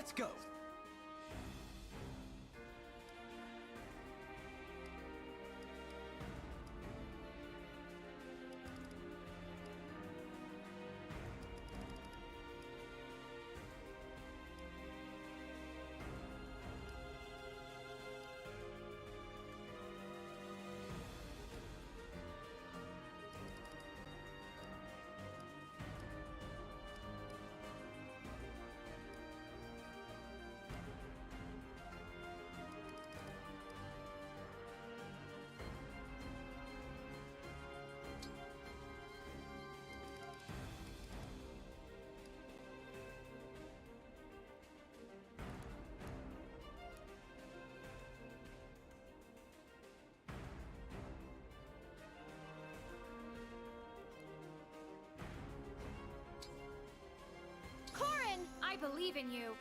Let's go! I believe in you.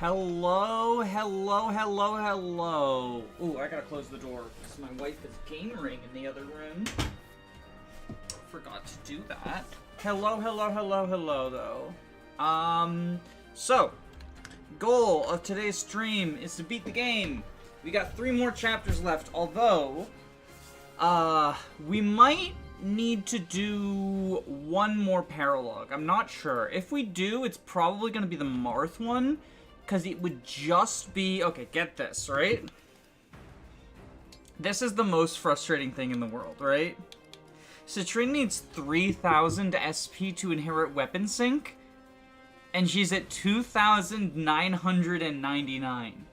Hello, hello, hello, hello. Ooh, I gotta close the door because my wife is gamering in the other room. Forgot to do that. Hello, hello, hello, hello, though. So, goal of today's stream is to beat the game. We got 3 more chapters left, although, we might need to do 1 more paralogue. I'm not sure. If we do, it's probably gonna be the Marth one, because it would just be... Okay, get this, right? This is the most frustrating thing in the world, right? Citrine needs 3,000 SP to inherit weapon sync, and she's at 2,999.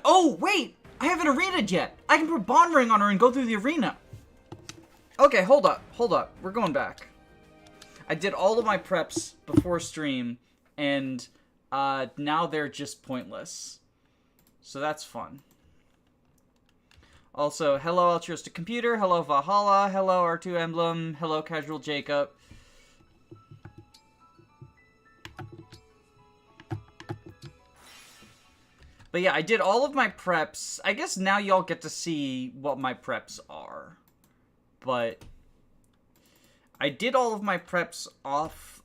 Oh, wait! I haven't arenaed yet! I can put Bond Ring on her and go through the arena! Okay, hold up. We're going back. I did all of my preps before stream, and... now they're just pointless. So that's fun. Also, hello Altruistic Computer, hello Valhalla, hello R2 Emblem, hello Casual Jacob. But yeah, I did all of my preps. I guess now y'all get to see what my preps are. But I did all of my preps off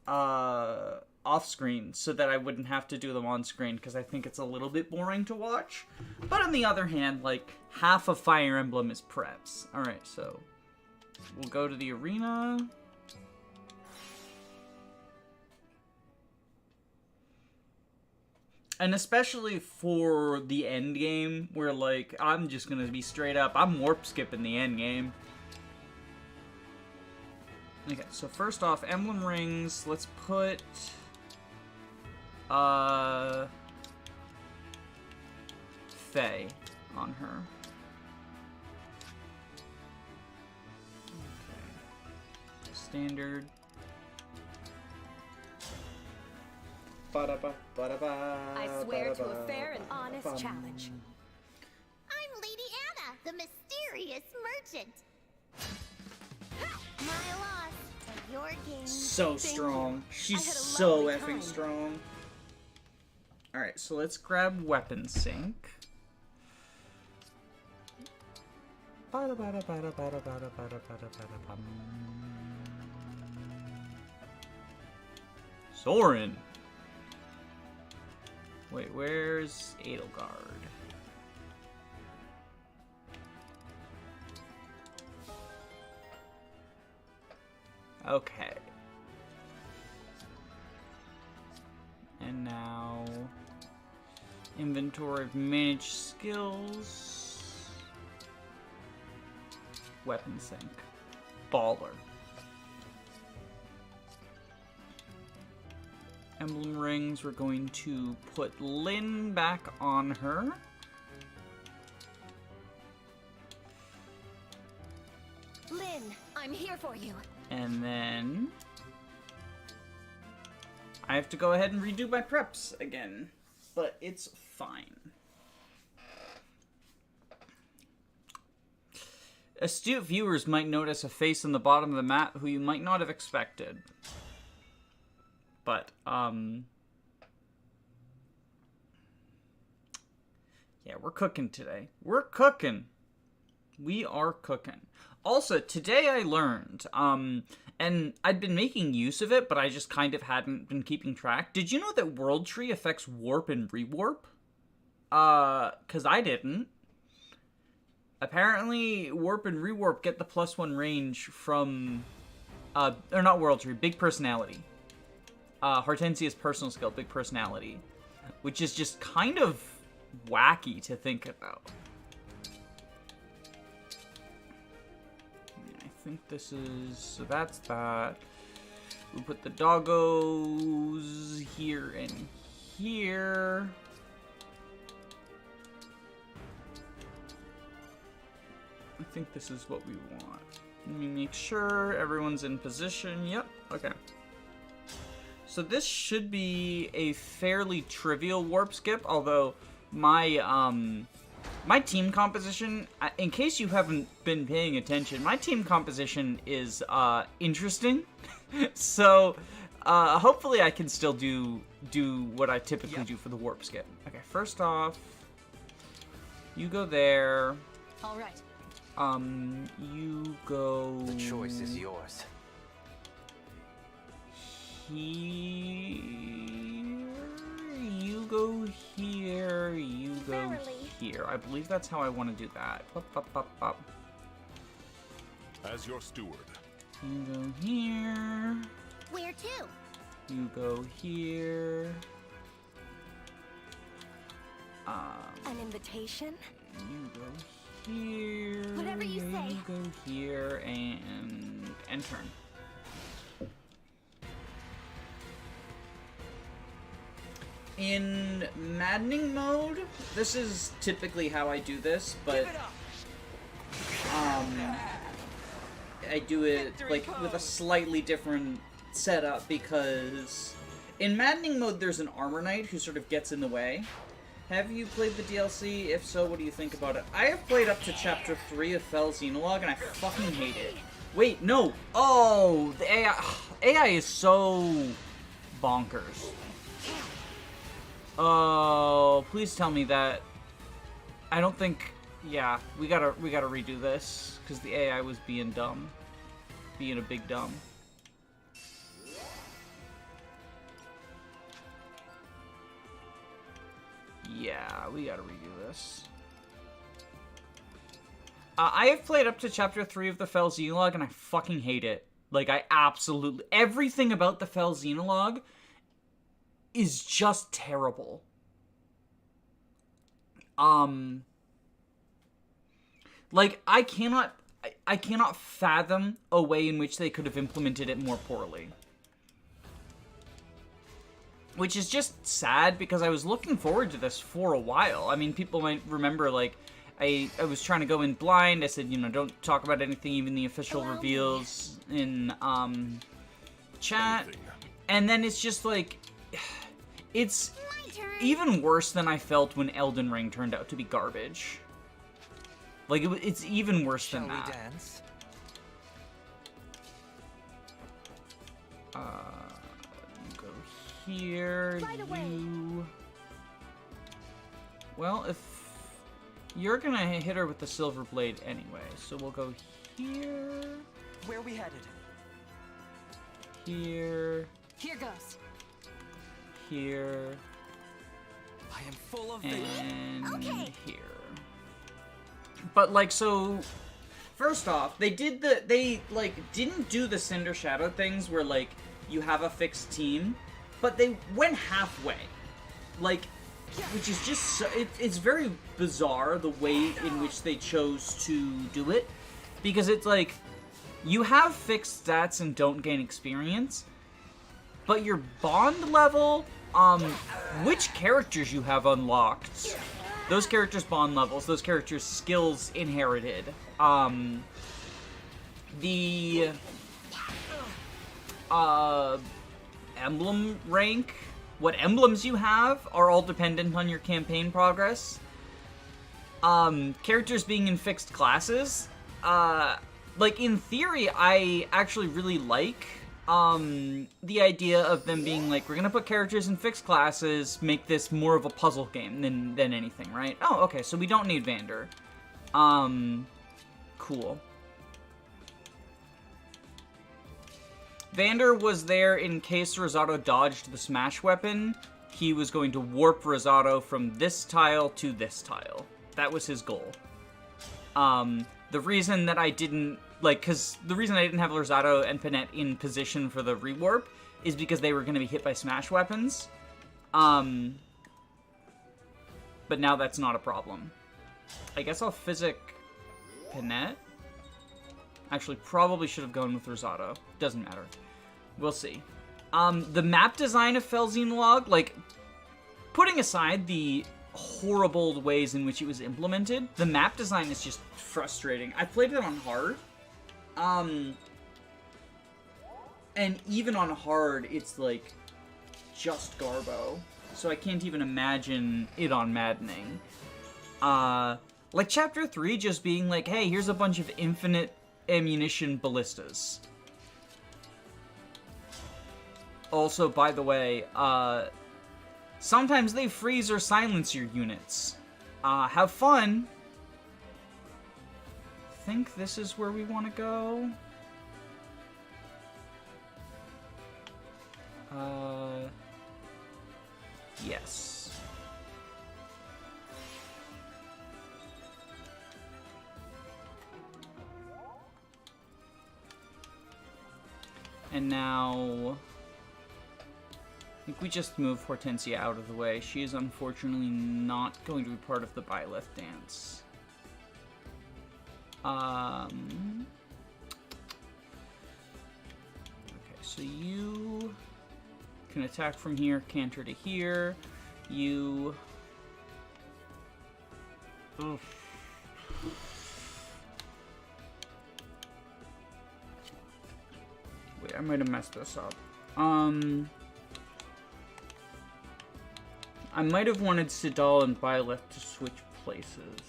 screen so that I wouldn't have to do them on screen because I think it's a little bit boring to watch. But on the other hand, like, half of Fire Emblem is preps. Alright, so we'll go to the arena. And especially for the end game, where, like, I'm just gonna be straight up, I'm warp skipping the end game. Okay, so first off, Emblem Rings, let's put... Faye on her. Okay. Standard. I swear to a fair and honest challenge. I'm Lady Anna, the mysterious merchant. My loss, but your game. So strong. She's so effing strong. Alright, so let's grab weapon sync. Soren. Wait, where's Edelgard? Okay. And now... Inventory of managed skills. Weapon sync. Baller. Emblem rings, we're going to put Lynn back on her. Lynn, I'm here for you. And then... I have to go ahead and redo my preps again. But it's fine. Astute viewers might notice a face on the bottom of the map who you might not have expected. But, yeah, we're cooking today. We're cooking. We are cooking. Also, today I learned, and I'd been making use of it, but I just kind of hadn't been keeping track. Did you know that World Tree affects warp and rewarp? 'Cause I didn't. Apparently, warp and rewarp get the +1 range from, or not World Tree, Big Personality. Hortensia's personal skill, Big Personality. Which is just kind of wacky to think about. I think this is... So that's that. We put the doggos here and here. I think this is what we want. Let me make sure everyone's in position. Yep, okay. So this should be a fairly trivial warp skip, although my my team composition, in case you haven't been paying attention, my team composition is interesting. So Hopefully I can still do what I typically do for the warp skip. Okay, first off, you go there. All right. You go... The choice is yours. Here. You go here. You go Verily. here. I believe that's how I want to do that. Up. As your steward. You go here. Where to? You go here. An invitation? You go here. Whatever you say. You go here and turn. In maddening mode, this is typically how I do this, but I do it like with a slightly different setup because in maddening mode there's an armor knight who sort of gets in the way. Have you played the DLC? If so, what do you think about it? I have played up to chapter 3 of Fell Xenologue and I fucking hate it. Wait, no! Oh, the AI is so bonkers. Oh, please tell me that. I don't think. Yeah, we gotta redo this because the AI was being dumb, being a big dumb. Yeah, we gotta redo this. I have played up to chapter 3 of the Fell Xenologue and I fucking hate it. Like, I absolutely... Everything about the Fell Xenologue is just terrible. Like, I cannot fathom a way in which they could have implemented it more poorly. Which is just sad, because I was looking forward to this for a while. I mean, people might remember, like, I was trying to go in blind. I said, you know, don't talk about anything, even the official reveals in, chat. And then it's just, like, it's even worse than I felt when Elden Ring turned out to be garbage. Like, it's even worse than that. Shall we dance? You go here, Right away. you... Well, if... You're gonna hit her with the silver blade anyway, so we'll go here... Where are we headed? Here... Here goes. Here... I am full of vision. And Okay. here. But, like, so... First off, they didn't do the Cinder Shadow things where, like, you have a fixed team, but they went halfway. Like, which is just so... It's very bizarre, the way in which they chose to do it. Because it's like, you have fixed stats and don't gain experience, but your bond level, which characters you have unlocked, those characters' bond levels, those characters' skills inherited, the emblem rank, what emblems you have are all dependent on your campaign progress. Characters being in fixed classes, like, in theory, I actually really like the idea of them being like, we're gonna put characters in fixed classes, make this more of a puzzle game than anything, right? Oh, okay, so we don't need Vander. Cool. Vander was there in case Rosado dodged the smash weapon. He was going to warp Rosado from this tile to this tile. That was his goal. The reason that I didn't, the reason I didn't have Rosado and Panette in position for the rewarp is because they were going to be hit by smash weapons. But now that's not a problem. I guess I'll physic Panette. Actually, probably should have gone with Rosado. Doesn't matter. We'll see. The map design of Fell Xenologue, like, putting aside the horrible ways in which it was implemented, the map design is just frustrating. I played it on hard. And even on hard, it's, like, just Garbo. So I can't even imagine it on maddening. Like, Chapter 3 just being like, hey, here's a bunch of infinite ammunition ballistas. Also, by the way, sometimes they freeze or silence your units. Have fun. I think this is where we want to go. Yes. And now, I think we just move Hortensia out of the way. She is unfortunately not going to be part of the Byleth dance. Okay, so you can attack from here, Canter to here. You... Oof. Wait, I might have messed this up. I might have wanted Seadal and Byleth to switch places.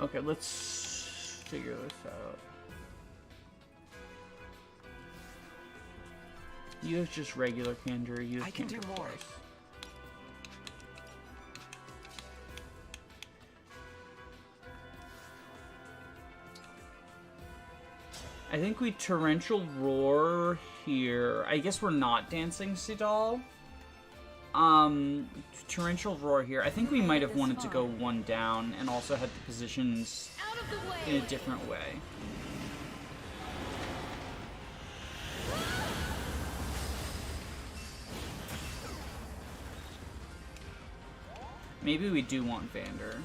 Okay, let's figure this out. You have just regular Canter. You have I can do Canter more. twice. I think we torrential roar here. I guess we're not dancing Seadal. Torrential roar here. I think we might have wanted to go one down and also had the positions in a different way. Maybe we do want Vander.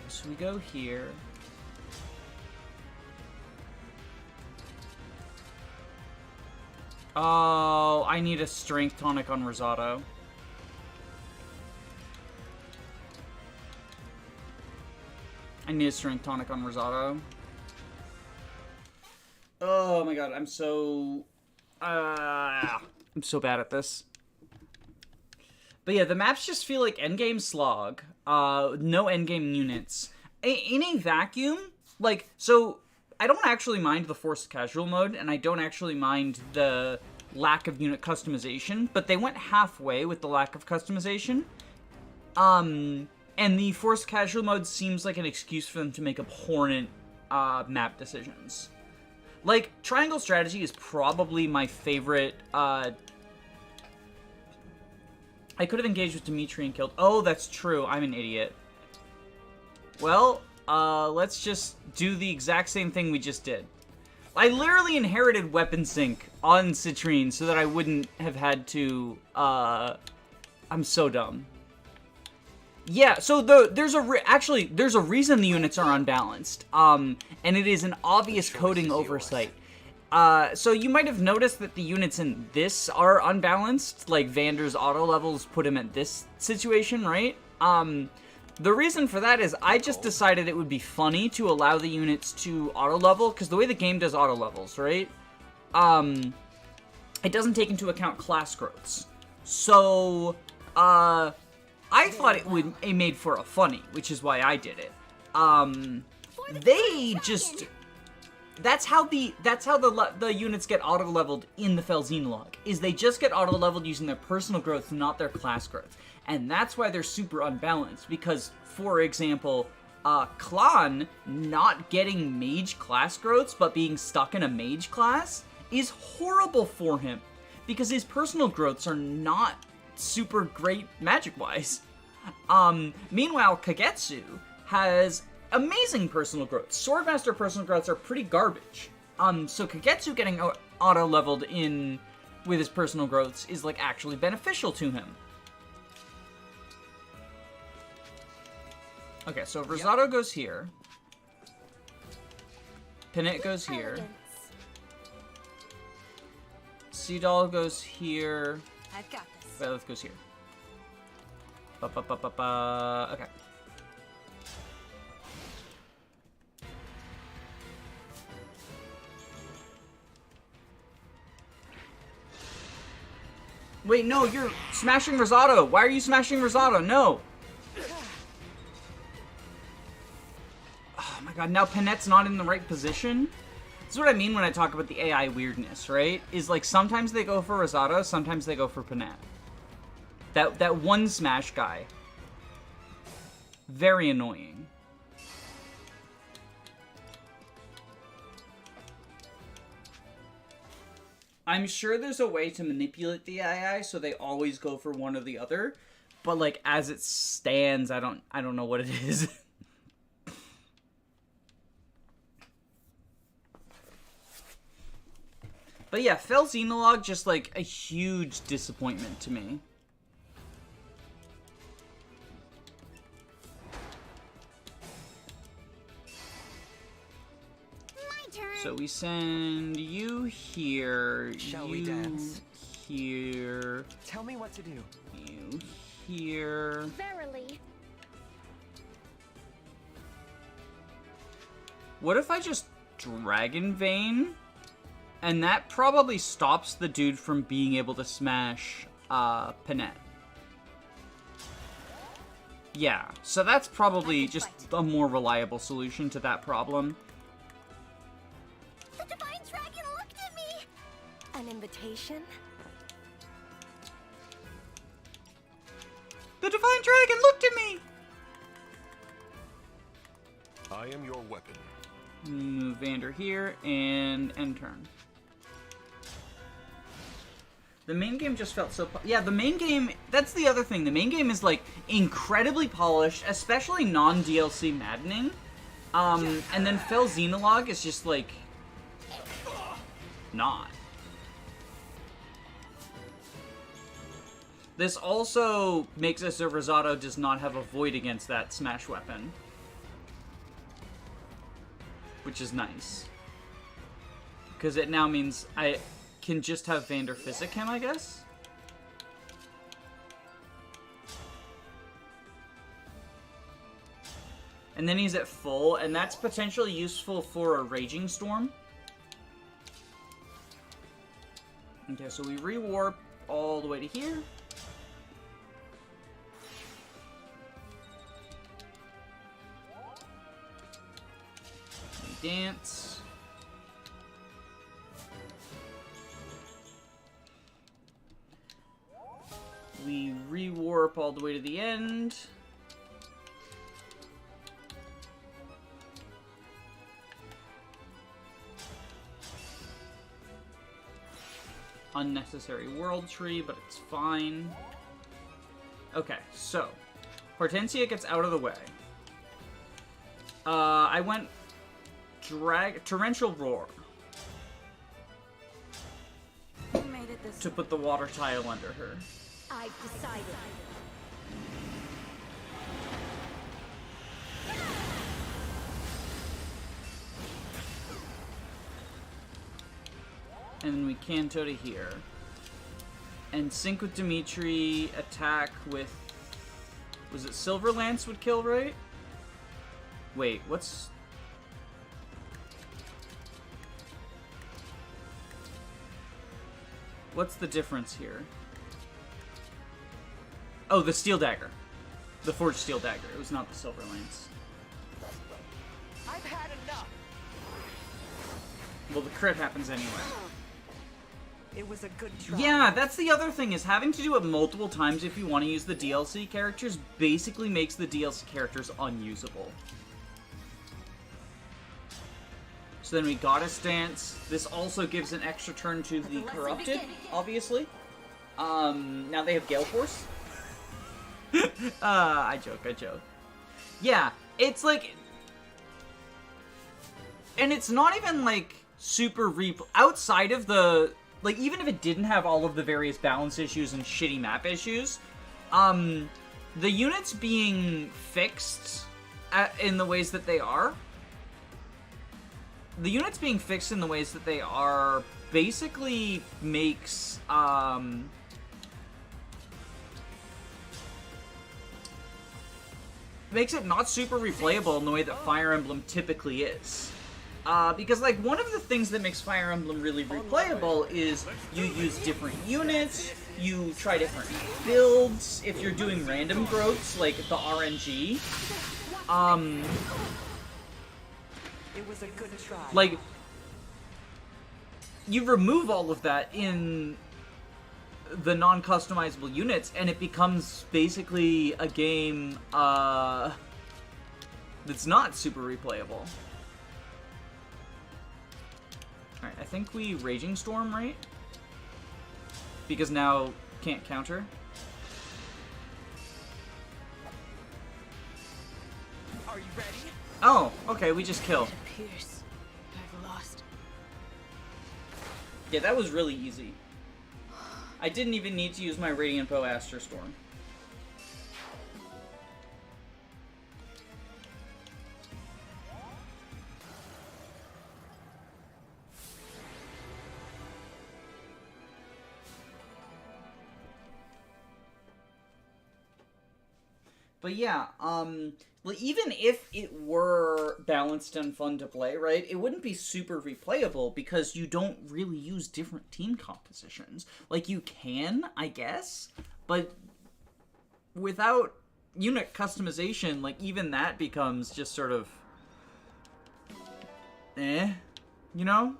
So we go here. Oh, I need a strength tonic on Rosado. I need a strength tonic on Rosado. Oh my god, I'm so bad at this. But yeah, the maps just feel like endgame slog. No endgame units. In a vacuum, like, so I don't actually mind the forced casual mode, and I don't actually mind the lack of unit customization, but they went halfway with the lack of customization. And the forced casual mode seems like an excuse for them to make abhorrent map decisions. Like, triangle strategy is probably my favorite. I could have engaged with Dimitri and killed. Oh, that's true. I'm an idiot. Well, let's just do the exact same thing we just did. I literally inherited weapon sync on Citrine so that I wouldn't have had to, I'm so dumb. Yeah, so there's a reason the units are unbalanced. And it is an obvious coding oversight. So you might have noticed that the units in this are unbalanced. Like, Vander's auto levels put him at this situation, right? The reason for that is I just decided it would be funny to allow the units to auto level, because the way the game does auto levels, right? It doesn't take into account class growths. So, I thought it made for a funny, which is why I did it. They just... That's how the units get auto-leveled in the Felzine log, is they just get auto-leveled using their personal growth, not their class growth. And that's why they're super unbalanced, because, for example, Clanne not getting mage class growths, but being stuck in a mage class, is horrible for him, because his personal growths are not super great magic-wise. Meanwhile, Kagetsu has amazing personal growth. Swordmaster personal growths are pretty garbage. So Kagetsu getting auto-leveled in with his personal growths is, like, actually beneficial to him. Okay, so Rosado goes here. Pinette goes here. Seadal goes here. I've got this. Byleth goes here. Okay. Wait, no, you're smashing Rosado. Why are you smashing Rosado? No. Oh my god, now Pinette's not in the right position. This is what I mean when I talk about the AI weirdness, right? Is like sometimes they go for Rosado, sometimes they go for Panette. That one smash guy. Very annoying. I'm sure there's a way to manipulate the AI so they always go for one or the other, but like as it stands, I don't know what it is. But yeah, Fel Xenologue just like a huge disappointment to me. My turn. So we send you here, Shall we dance? Here, Tell me what to do. you here. Verily. What if I just Dragon Vein? And that probably stops the dude from being able to smash Panette. Yeah, so that's probably just a more reliable solution to that problem. The divine dragon looked at me. An invitation? The Divine Dragon looked at me! I am your weapon. Move Vander here, and end turn. The main game just felt so... Yeah, the main game... That's the other thing. The main game is, like, incredibly polished, especially non-DLC maddening. And then Fel Xenologue is just, like... not. This also makes it so Rosado does not have a void against that smash weapon. Which is nice. Because it now means I can just have Vander Physic him, I guess? And then he's at full, and that's potentially useful for a Raging Storm. Okay, so we rewarp all the way to here. We dance. We rewarp all the way to the end. Unnecessary world tree, but it's fine. Okay, so Hortensia gets out of the way. I went Torrential Roar You made it this to put the water tile under her. I've decided. And then we Canto to here. And sync with Dimitri, attack with... Was it Silver Lance would kill, right? Wait, what's... What's the difference here? Oh, the Steel Dagger. The Forged Steel Dagger. It was not the Silver Lance. I've had enough. Well, the crit happens anyway. It was a good try. Yeah, that's the other thing, is having to do it multiple times if you want to use the DLC characters basically makes the DLC characters unusable. So then we Goddess Dance. This also gives an extra turn to the Corrupted, obviously. Now they have Gale Force. I joke. Yeah, it's like... And it's not even, like, super outside of the... Like, even if it didn't have all of the various balance issues and shitty map issues, the units being fixed in the ways that they are... The units being fixed in the ways that they are basically makes, makes it not super replayable in the way that Fire Emblem typically is. Because, like, one of the things that makes Fire Emblem really replayable is you use different units, you try different builds, if you're doing random growths, like the RNG. It was a good try. Like, you remove all of that in the non-customizable units, and it becomes basically a game that's not super replayable. Alright, I think we Raging Storm, right? Because now can't counter. Are you ready? Oh, okay, we just kill. It appears I've lost. Yeah, that was really easy. I didn't even need to use my Radiant Bow Astro Storm. But yeah, well, even if it were balanced and fun to play, right, it wouldn't be super replayable because you don't really use different team compositions. Like, you can, I guess, but without unit customization, like, even that becomes just sort of you know?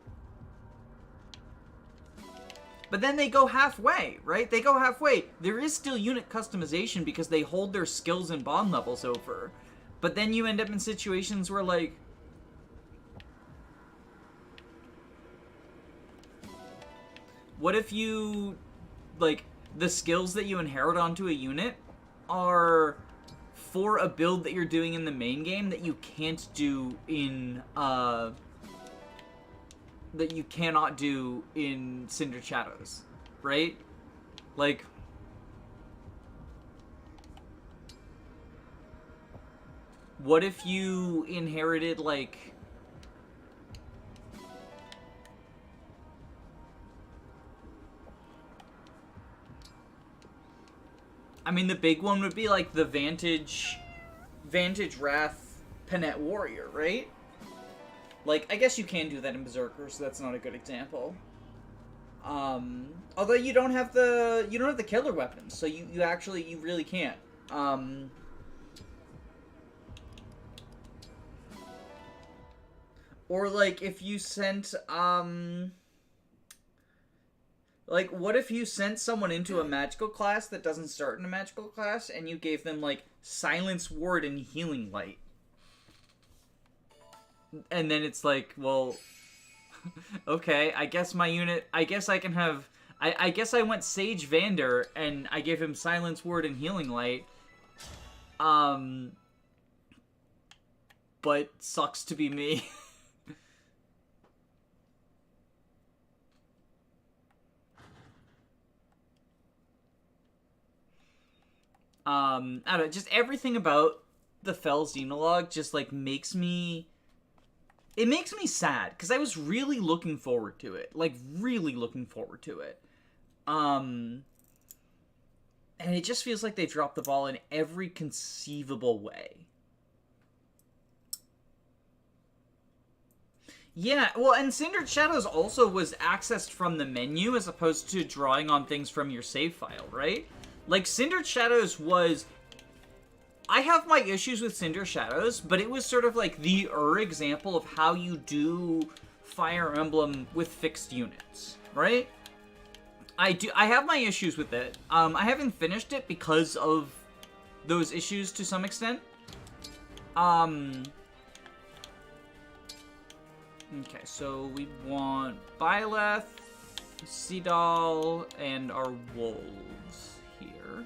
But then they go halfway, right? They go halfway. There is still unit customization because they hold their skills and bond levels over. But then you end up in situations where, like, what if you, like, the skills that you inherit onto a unit are for a build that you're doing in the main game that you can't do in, that you cannot do in Cindered Shadows, right? Like, what if you inherited, like, I mean, the big one would be, like, the Vantage Wrath Penet Warrior, right? Like, I guess you can do that in Berserker, so that's not a good example. Although you don't have the killer weapons, so you really can't. Or, like, if you sent, like, what if you sent someone into a magical class that doesn't start in a magical class, and you gave them, like, Silence Ward and Healing Light? And then it's like, well, okay, I guess my unit, I guess I can have, I guess I went Sage Vander, and I gave him Silence Ward and Healing Light. But sucks to be me. I don't know, just everything about the Fell Xenologue just, like, makes me sad, because I was really looking forward to it. Like, really looking forward to it. And it just feels like they dropped the ball in every conceivable way. Yeah, well, and Cindered Shadows also was accessed from the menu as opposed to drawing on things from your save file, right? Like, Cindered Shadows was... I have my issues with Cinder Shadows, but it was sort of like the example of how you do Fire Emblem with fixed units, right? I have my issues with it. I haven't finished it because of those issues to some extent. Okay, so we want Byleth, Seadal, and our wolves here.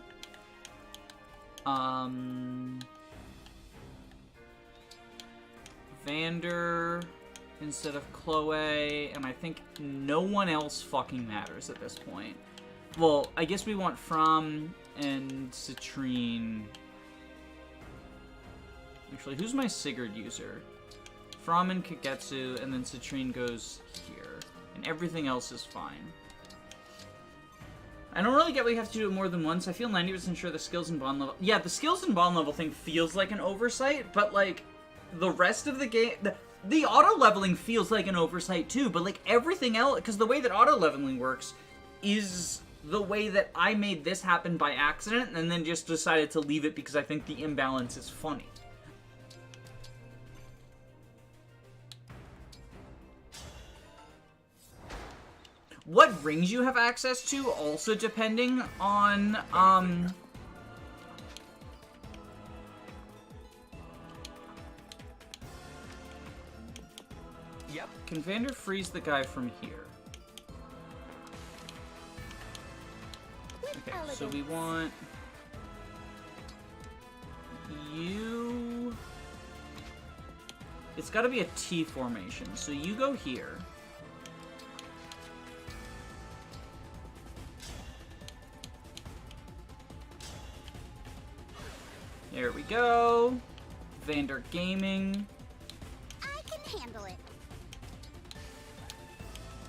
Vander instead of Chloe, and I think no one else fucking matters at this point. Well, I guess we want From and Citrine. Actually, who's my Sigurd user? From and Kagetsu, and then Citrine goes here. And everything else is fine. I don't really get why you have to do it more than once. I feel 90% sure the skills and bond level... Yeah, the skills and bond level thing feels like an oversight, but, like, the rest of the game... The auto-leveling feels like an oversight, too, but, like, everything else... Because the way that auto-leveling works is the way that I made this happen by accident, and then just decided to leave it because I think the imbalance is funny. what rings you have access to also depending on, Yep. Can Vander freeze the guy from here? Okay, so we want you. It's got to be a T formation. So you go here. There we go. Vander Gaming. I can handle it.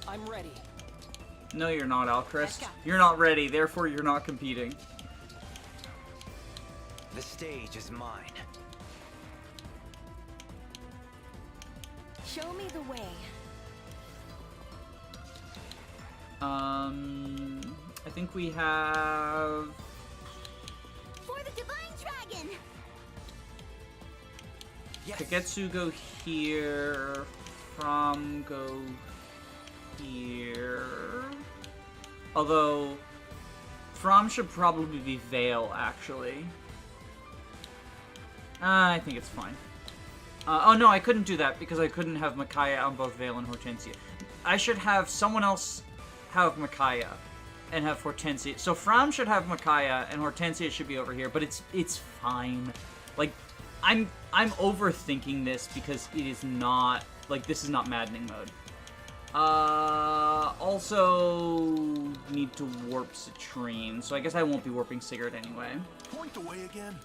I'm ready. No, you're not, Alchrist. Let's go. You're not ready, therefore you're not competing. The stage is mine. Show me the way. I think we have... For the Divine Dragon! Yes. Kagetsu go here. From go here. Although, From should probably be Veil, actually. I think it's fine. Oh no, I couldn't do that because I couldn't have Micaiah on both Veil and Hortensia. I should have someone else have Micaiah and have Hortensia. So From should have Micaiah and Hortensia should be over here, but it's fine. Like, I'm overthinking this because it is not, like, this is not maddening mode. Also need to warp Citrine, so I guess I won't be warping Sigurd anyway. Point the way again.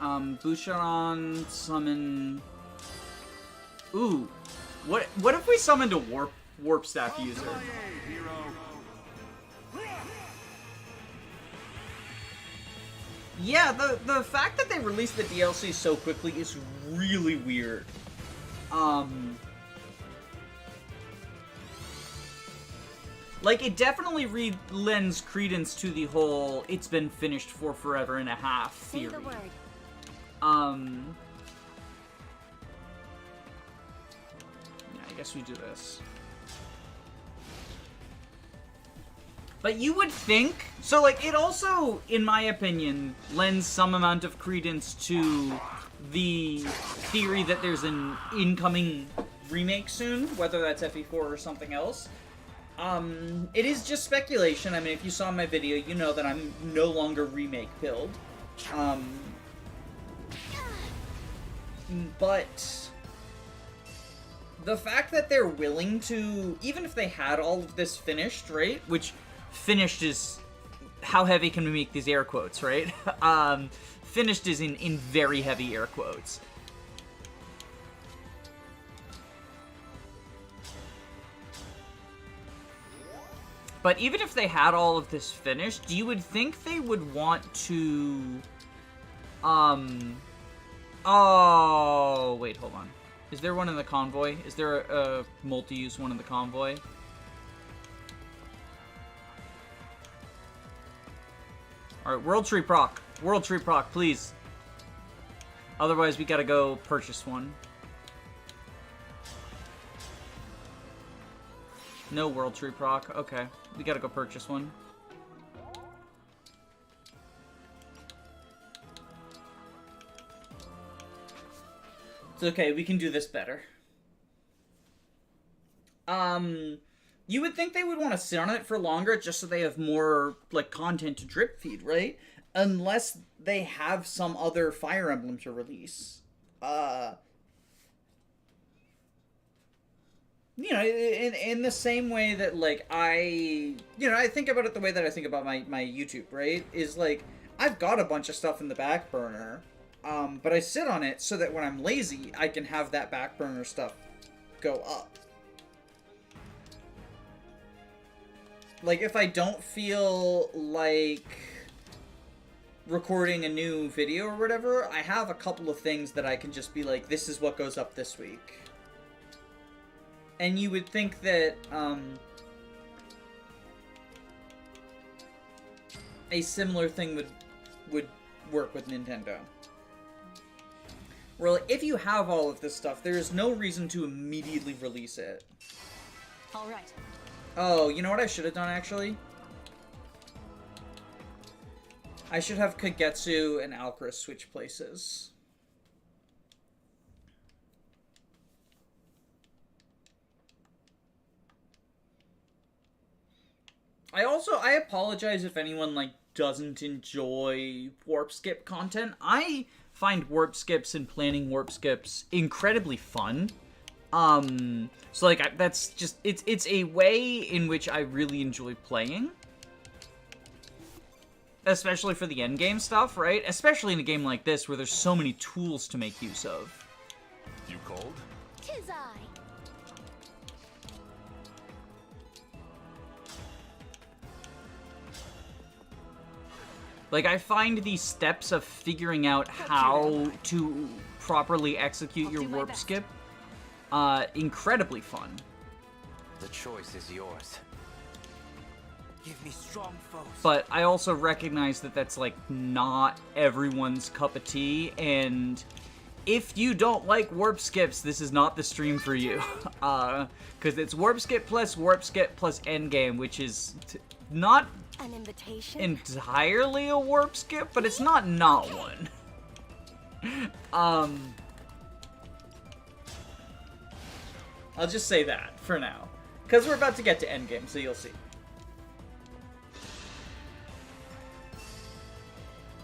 Boucheron, summon... Ooh. What if we summoned a warp staff user? Yeah, the fact that they released the DLC so quickly is really weird. Like, it definitely lends credence to the whole "it's been finished for forever and a half" Say theory. the word. Yeah, I guess we do this. But you would think... So, like, it also, in my opinion, lends some amount of credence to the theory that there's an incoming remake soon, whether that's FE4 or something else. It is just speculation. I mean, if you saw my video, you know that I'm no longer remake build. But the fact that they're willing to, even if they had all of this finished, right? Which finished is, how heavy can we make these air quotes, right? Finished is in very heavy air quotes. But even if they had all of this finished, you would think they would want to, oh, wait, hold on. Is there one in the convoy? Is there a multi-use one in the convoy? Alright, World Tree proc. World Tree proc, please. Otherwise, we gotta go purchase one. No World Tree proc. Okay. We gotta go purchase one. It's okay, we can do this better. You would think they would want to sit on it for longer just so they have more, like, content to drip feed, right? Unless they have some other Fire Emblem to release. You know, in the same way that, like, I think about it the way that I think about my YouTube, right? Is, like, I've got a bunch of stuff in the back burner, but I sit on it so that when I'm lazy, I can have that back burner stuff go up. Like, if I don't feel like recording a new video or whatever, I have a couple of things that I can just be like, this is what goes up this week. And you would think that, a similar thing would work with Nintendo. Where, like, if you have all of this stuff, there is no reason to immediately release it. All right. Oh, you know what I should have done, actually? I should have Kagetsu and Alcris switch places. I apologize if anyone, like, doesn't enjoy warp skip content. I find warp skips and planning warp skips incredibly fun. So, like, that's just, it's a way in which I really enjoy playing. Especially for the endgame stuff, right? Especially in a game like this where there's so many tools to make use of. You cold? 'Tis I. Like, I find these steps of figuring out how to properly execute your warp skip incredibly fun. The choice is yours. Give me strong foes. But I also recognize that that's, like, not everyone's cup of tea, and if you don't like warp skips, this is not the stream for you. Because it's warp skip plus endgame, which is not An invitation? entirely a warp skip, but it's not one. I'll just say that for now. Because we're about to get to endgame, so you'll see.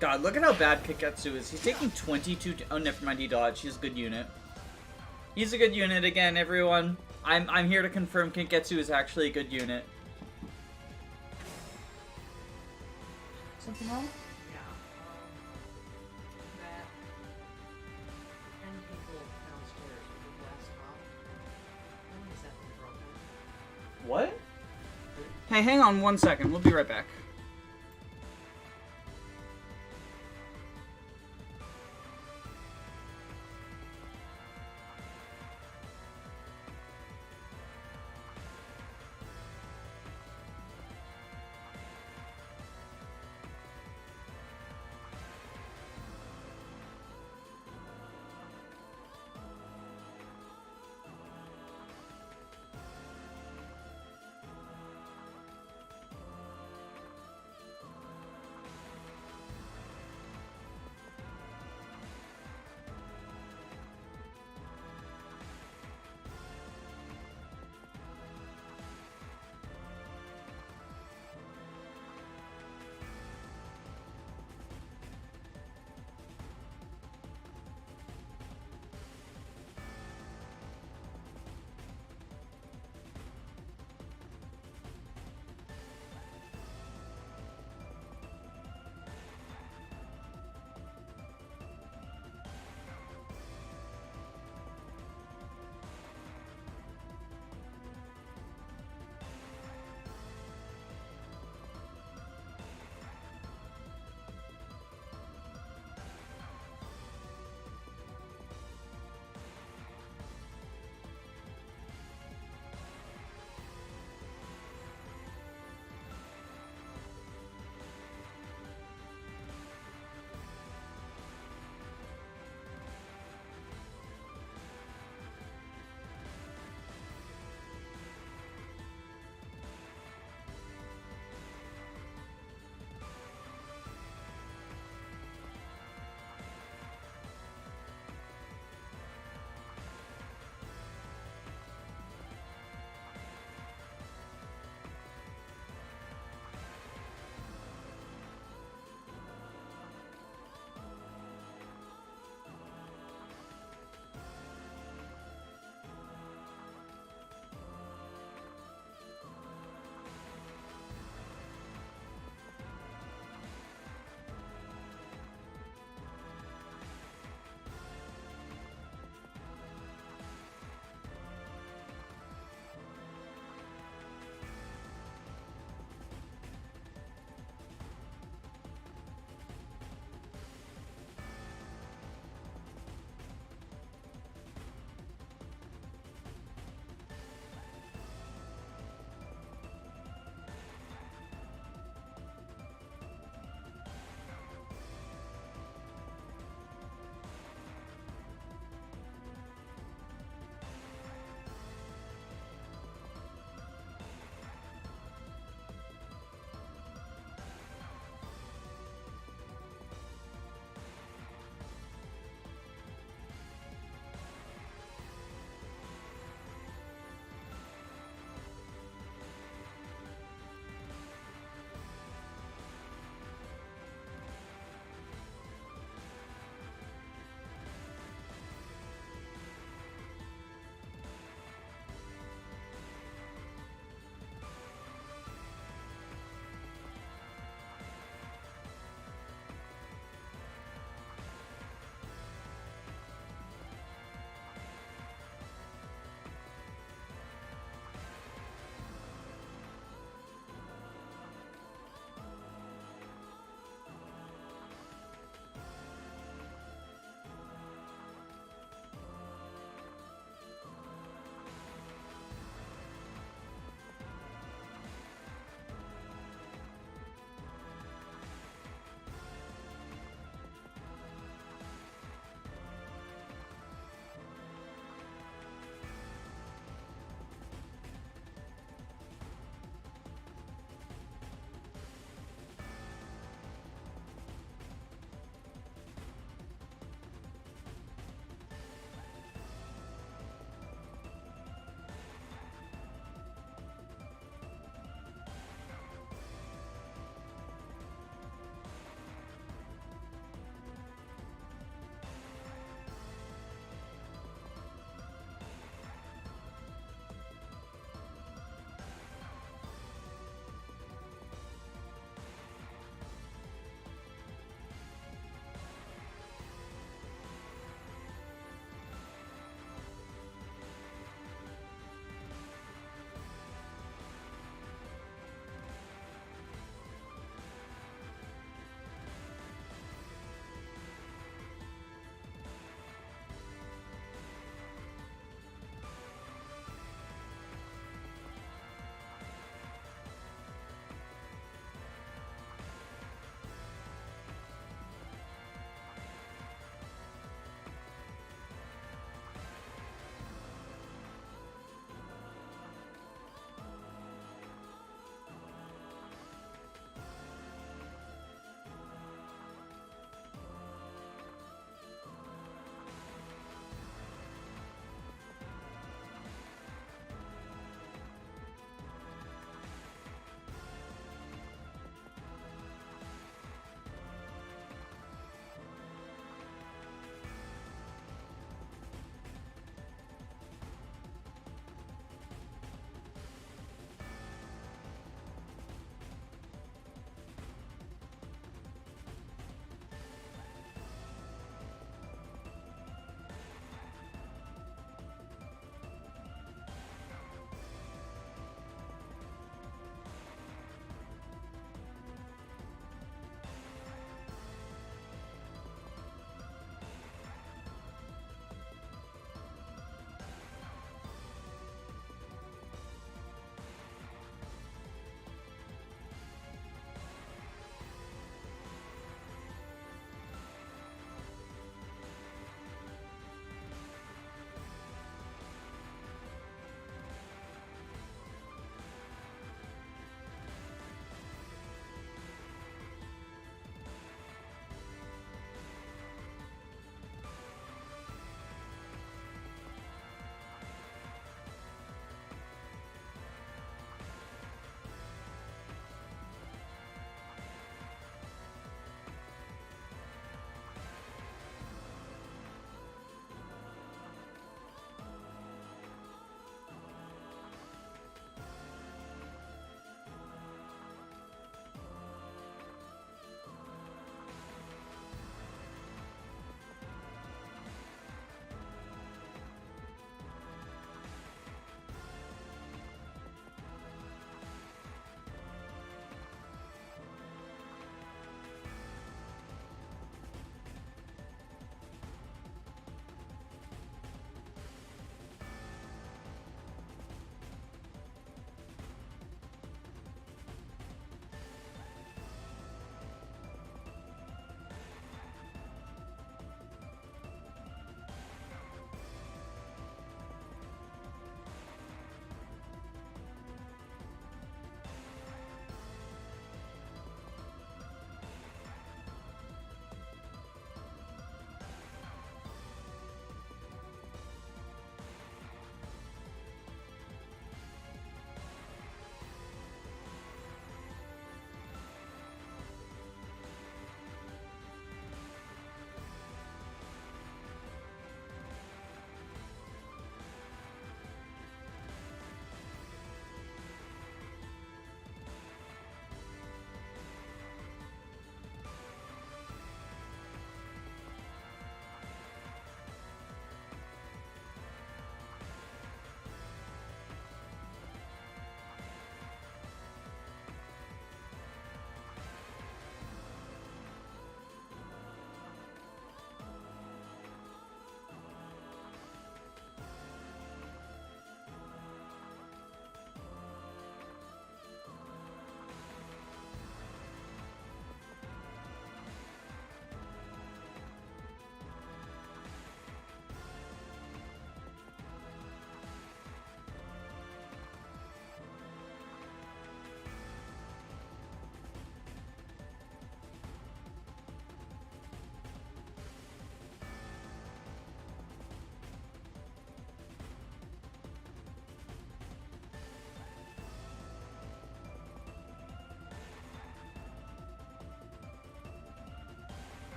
God, look at how bad Kagetsu is. He's taking 22... Oh, never mind, he dodged. He's a good unit. He's a good unit again, everyone. I'm here to confirm Kagetsu is actually a good unit. Something wrong? Yeah. That 10 people downstairs with the glass top. When is that thing broken? What? Hey, hang on 1 second. We'll be right back.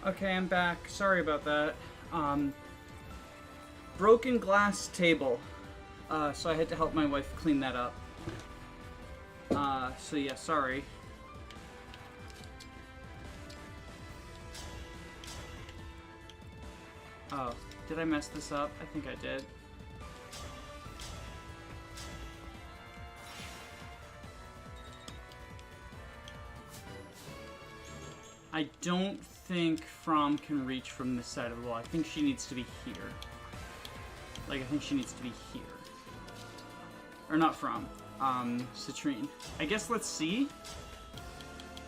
Okay, I'm back. Sorry about that. Broken glass table. So I had to help my wife clean that up. So yeah, sorry. Oh, did I mess this up? I think I did. I don't think From can reach from this side of the wall. I think she needs to be here. Like, I think she needs to be here. Or not From. Citrine. I guess let's see.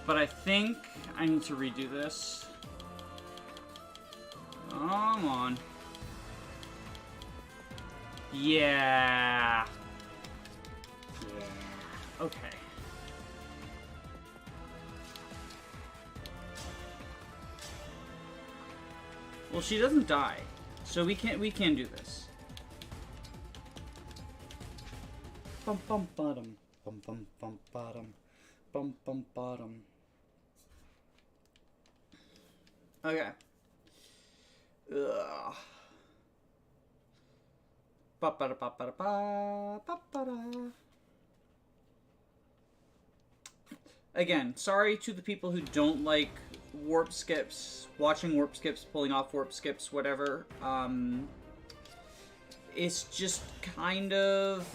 But I think I need to redo this. Come on. Yeah. Yeah. Okay. Well, she doesn't die, so we can do this. Bum bum bottom, bum bum bum bottom, bum bum bottom. Okay. Ugh. Ba ba da ba ba da ba ba ba da. Again, sorry to the people who don't like warp skips, watching warp skips, pulling off warp skips, whatever. It's just kind of,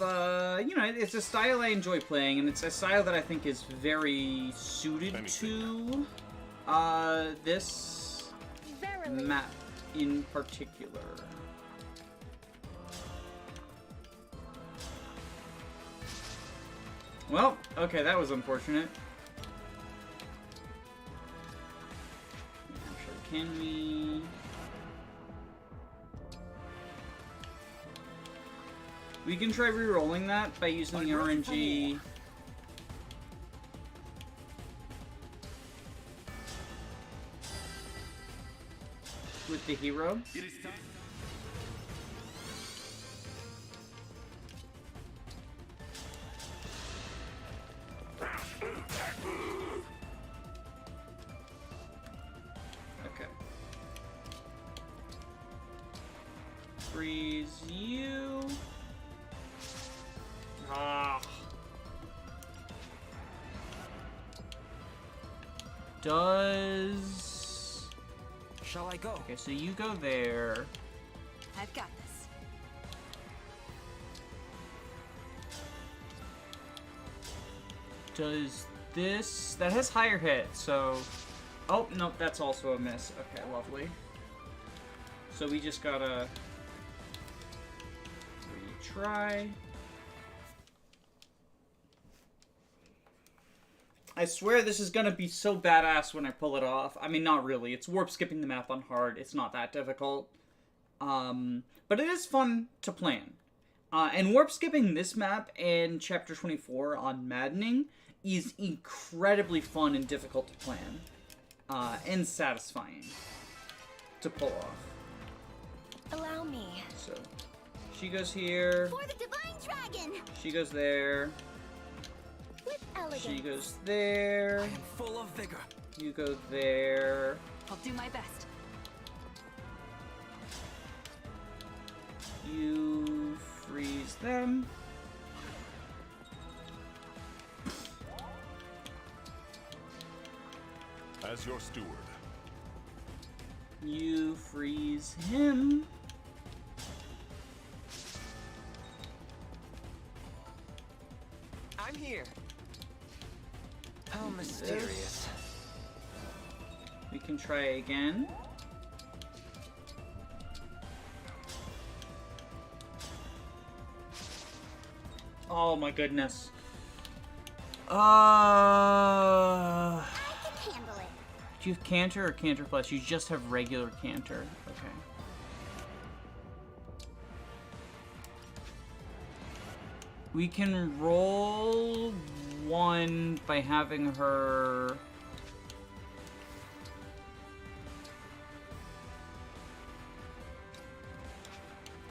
you know, it's a style I enjoy playing, and it's a style that I think is very suited to this map in particular. Well, okay, that was unfortunate. Actually, can we... We can try re-rolling that by using the RNG. With the hero. Okay. Freeze you. Ah. Does... Shall I go? Okay, so you go there. I've got this. Does this... That has higher hit, so... Oh, nope, that's also a miss. Okay, lovely. So we just gotta... retry. I swear this is gonna be so badass when I pull it off. I mean, not really. It's warp skipping the map on hard. It's not that difficult. But it is fun to plan. And warp skipping this map in Chapter 24 on Maddening is incredibly fun and difficult to plan. And satisfying to pull off. Allow me. So, she goes here. For the divine dragon! She goes there. With elegance. She goes there. I am full of vigor. You go there. I'll do my best. You freeze them. As your steward. You freeze him. I'm here. How mysterious. We can try again. Oh my goodness. I can handle it. Do you have Canter or Canter Plus? You just have regular Canter. Okay. We can roll one by having her...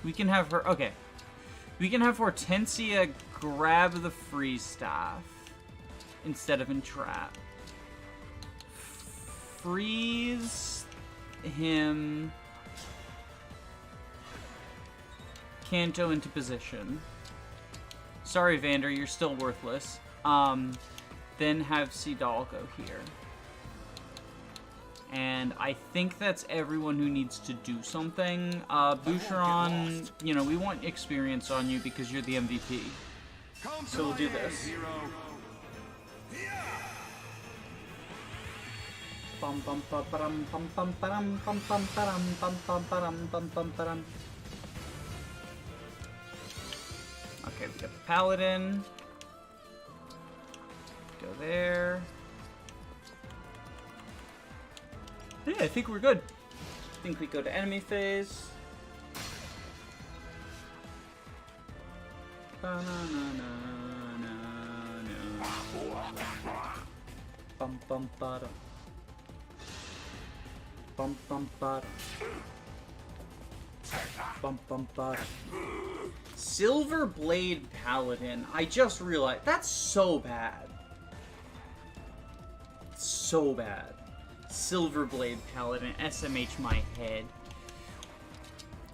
We can have her... Okay. We can have Hortensia grab the freeze staff instead of entrap. Freeze him Kanto into position. Sorry, Vander, you're still worthless. Then have seadal go here. And I think that's everyone who needs to do something. Boucheron, you know, we want experience on you because you're the MVP. So we'll do this. Bum bum ba bum bum bum bum bum bum bum bum bum bum bum bum. Okay, we got the paladin. Go there. Yeah, I think we're good. I think we go to enemy phase. Bum bum bada. Bum bum bada. Bum bum bada. Silver Blade Paladin. I just realized that's so bad. So bad. Silver Blade Paladin. SMH my head.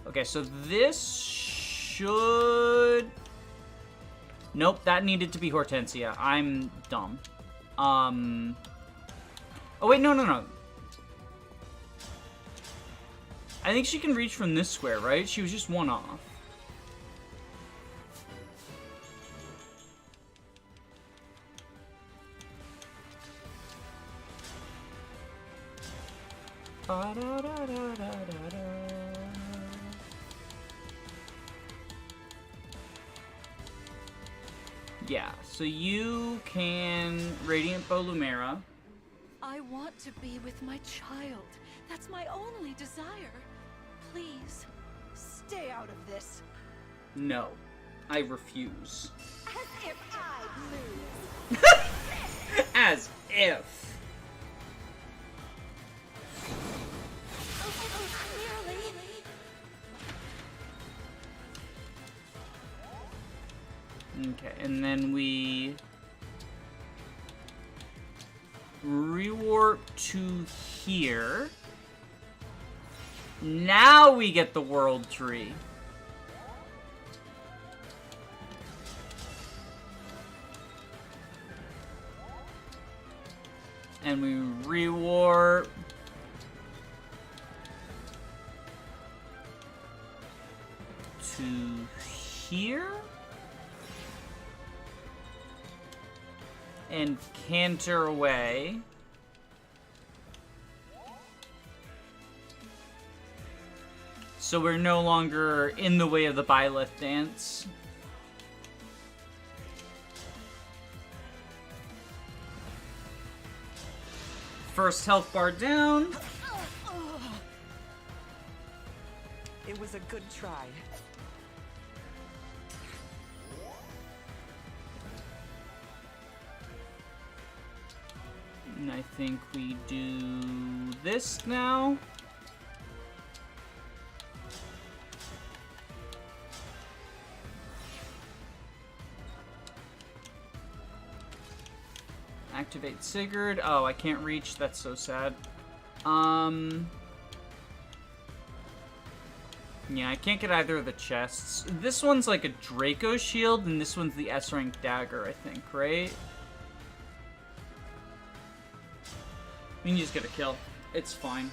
Okay, so this should... Nope, that needed to be Hortensia. I'm dumb. Oh wait, no. I think she can reach from this square, right? She was just one off. Yeah, so you can Radiant Bow Lumera. I want to be with my child. That's my only desire. Please, stay out of this. No, I refuse. As if I'd lose. As if. Okay, and then we rewarp to here. Now we get the world tree. And we rewarp to here. And canter away. So we're no longer in the way of the Byleth dance. First health bar down. It was a good try. And I think we do this now. Activate Sigurd. Oh, I can't reach. That's so sad. Yeah, I can't get either of the chests. This one's like a Draco shield, and this one's the S-rank dagger, I think, right? We can just get a kill. It's fine.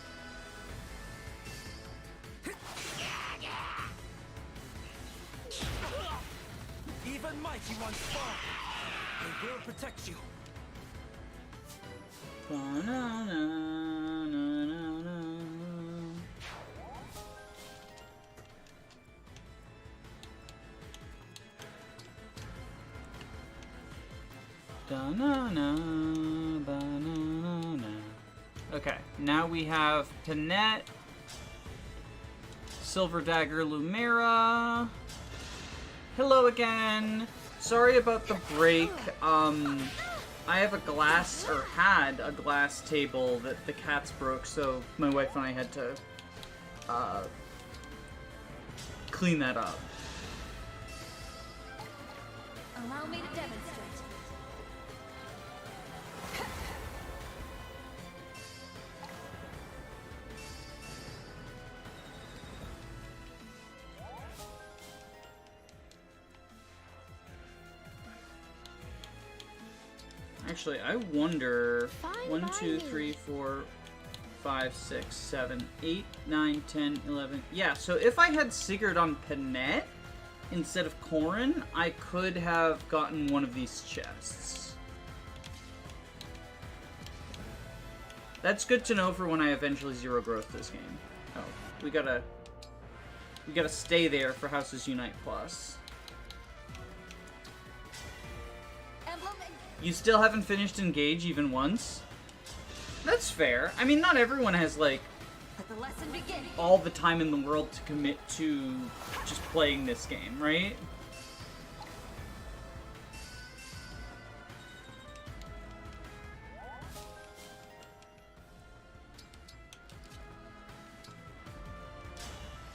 Even mighty ones fall. They will protect you. Okay, now we have Panette, Silver Dagger Lumera. Hello again. Sorry about the break. I have a glass, or had a glass table that the cats broke, so my wife and I had to clean that up. Allow me to demonstrate. Actually, I wonder. Fine 1, by 2, me. 3, 4, 5, 6, 7, 8, 9, 10, 11. Yeah, so if I had Sigurd on Panette instead of Corrin, I could have gotten one of these chests. That's good to know for when I eventually zero growth this game. Oh, we gotta stay there for Houses Unite Plus. Emblem, You still haven't finished Engage even once? That's fair. I mean, not everyone has, like, let the lesson begin. all the time in the world to commit to just playing this game, right?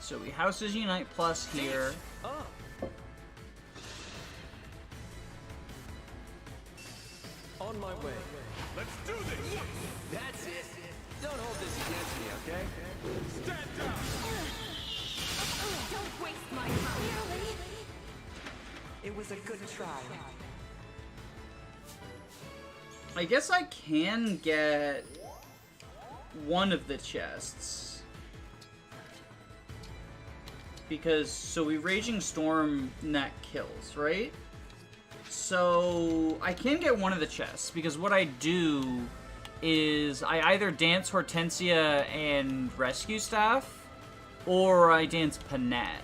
So we Houses Unite Plus here. Ah, on my way. Let's do this! That's it. Don't hold this against me, okay? Stand down! Don't waste my time. It was a good try. I guess I can get one of the chests. Because, so we Raging Storm net kills, right? So, I can get one of the chests, because what I do is I either dance Hortensia and Rescue Staff, or I dance Panette.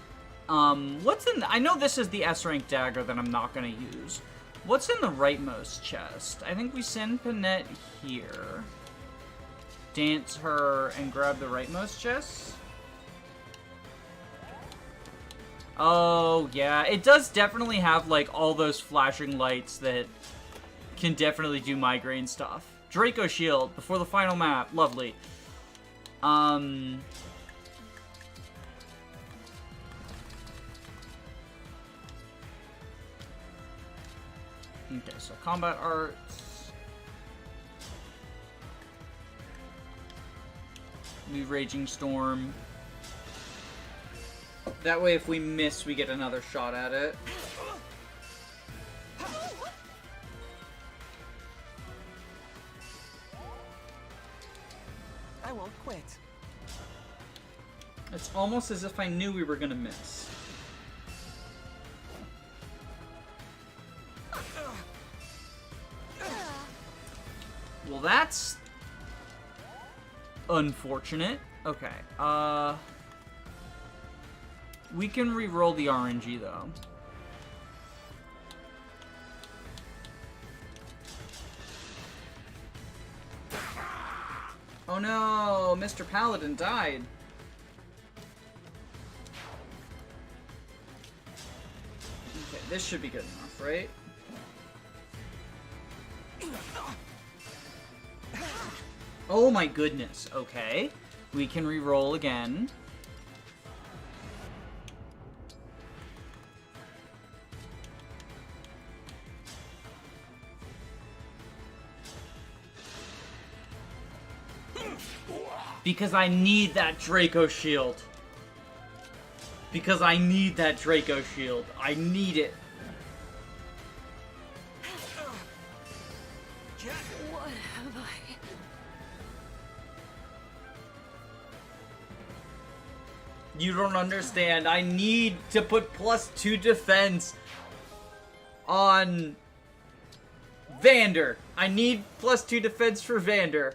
What's in... I know this is the S-rank dagger that I'm not going to use. What's in the rightmost chest? I think we send Panette here. Dance her and grab the rightmost chest. Oh, yeah. It does definitely have, like, all those flashing lights that can definitely do migraine stuff. Draco Shield before the final map. Lovely. Okay, so combat arts. New Raging Storm. That way, if we miss, we get another shot at it. I won't quit. It's almost as if I knew we were gonna miss. Well, that's unfortunate. Okay, we can re-roll the RNG, though. Oh no, Mr. Paladin died. Okay, this should be good enough, right? Oh my goodness, okay. We can re-roll again. Because I need that Draco Shield. Because I need that Draco Shield. I need it. What have I? You don't understand. I need to put +2 defense on Vander. I need +2 defense for Vander.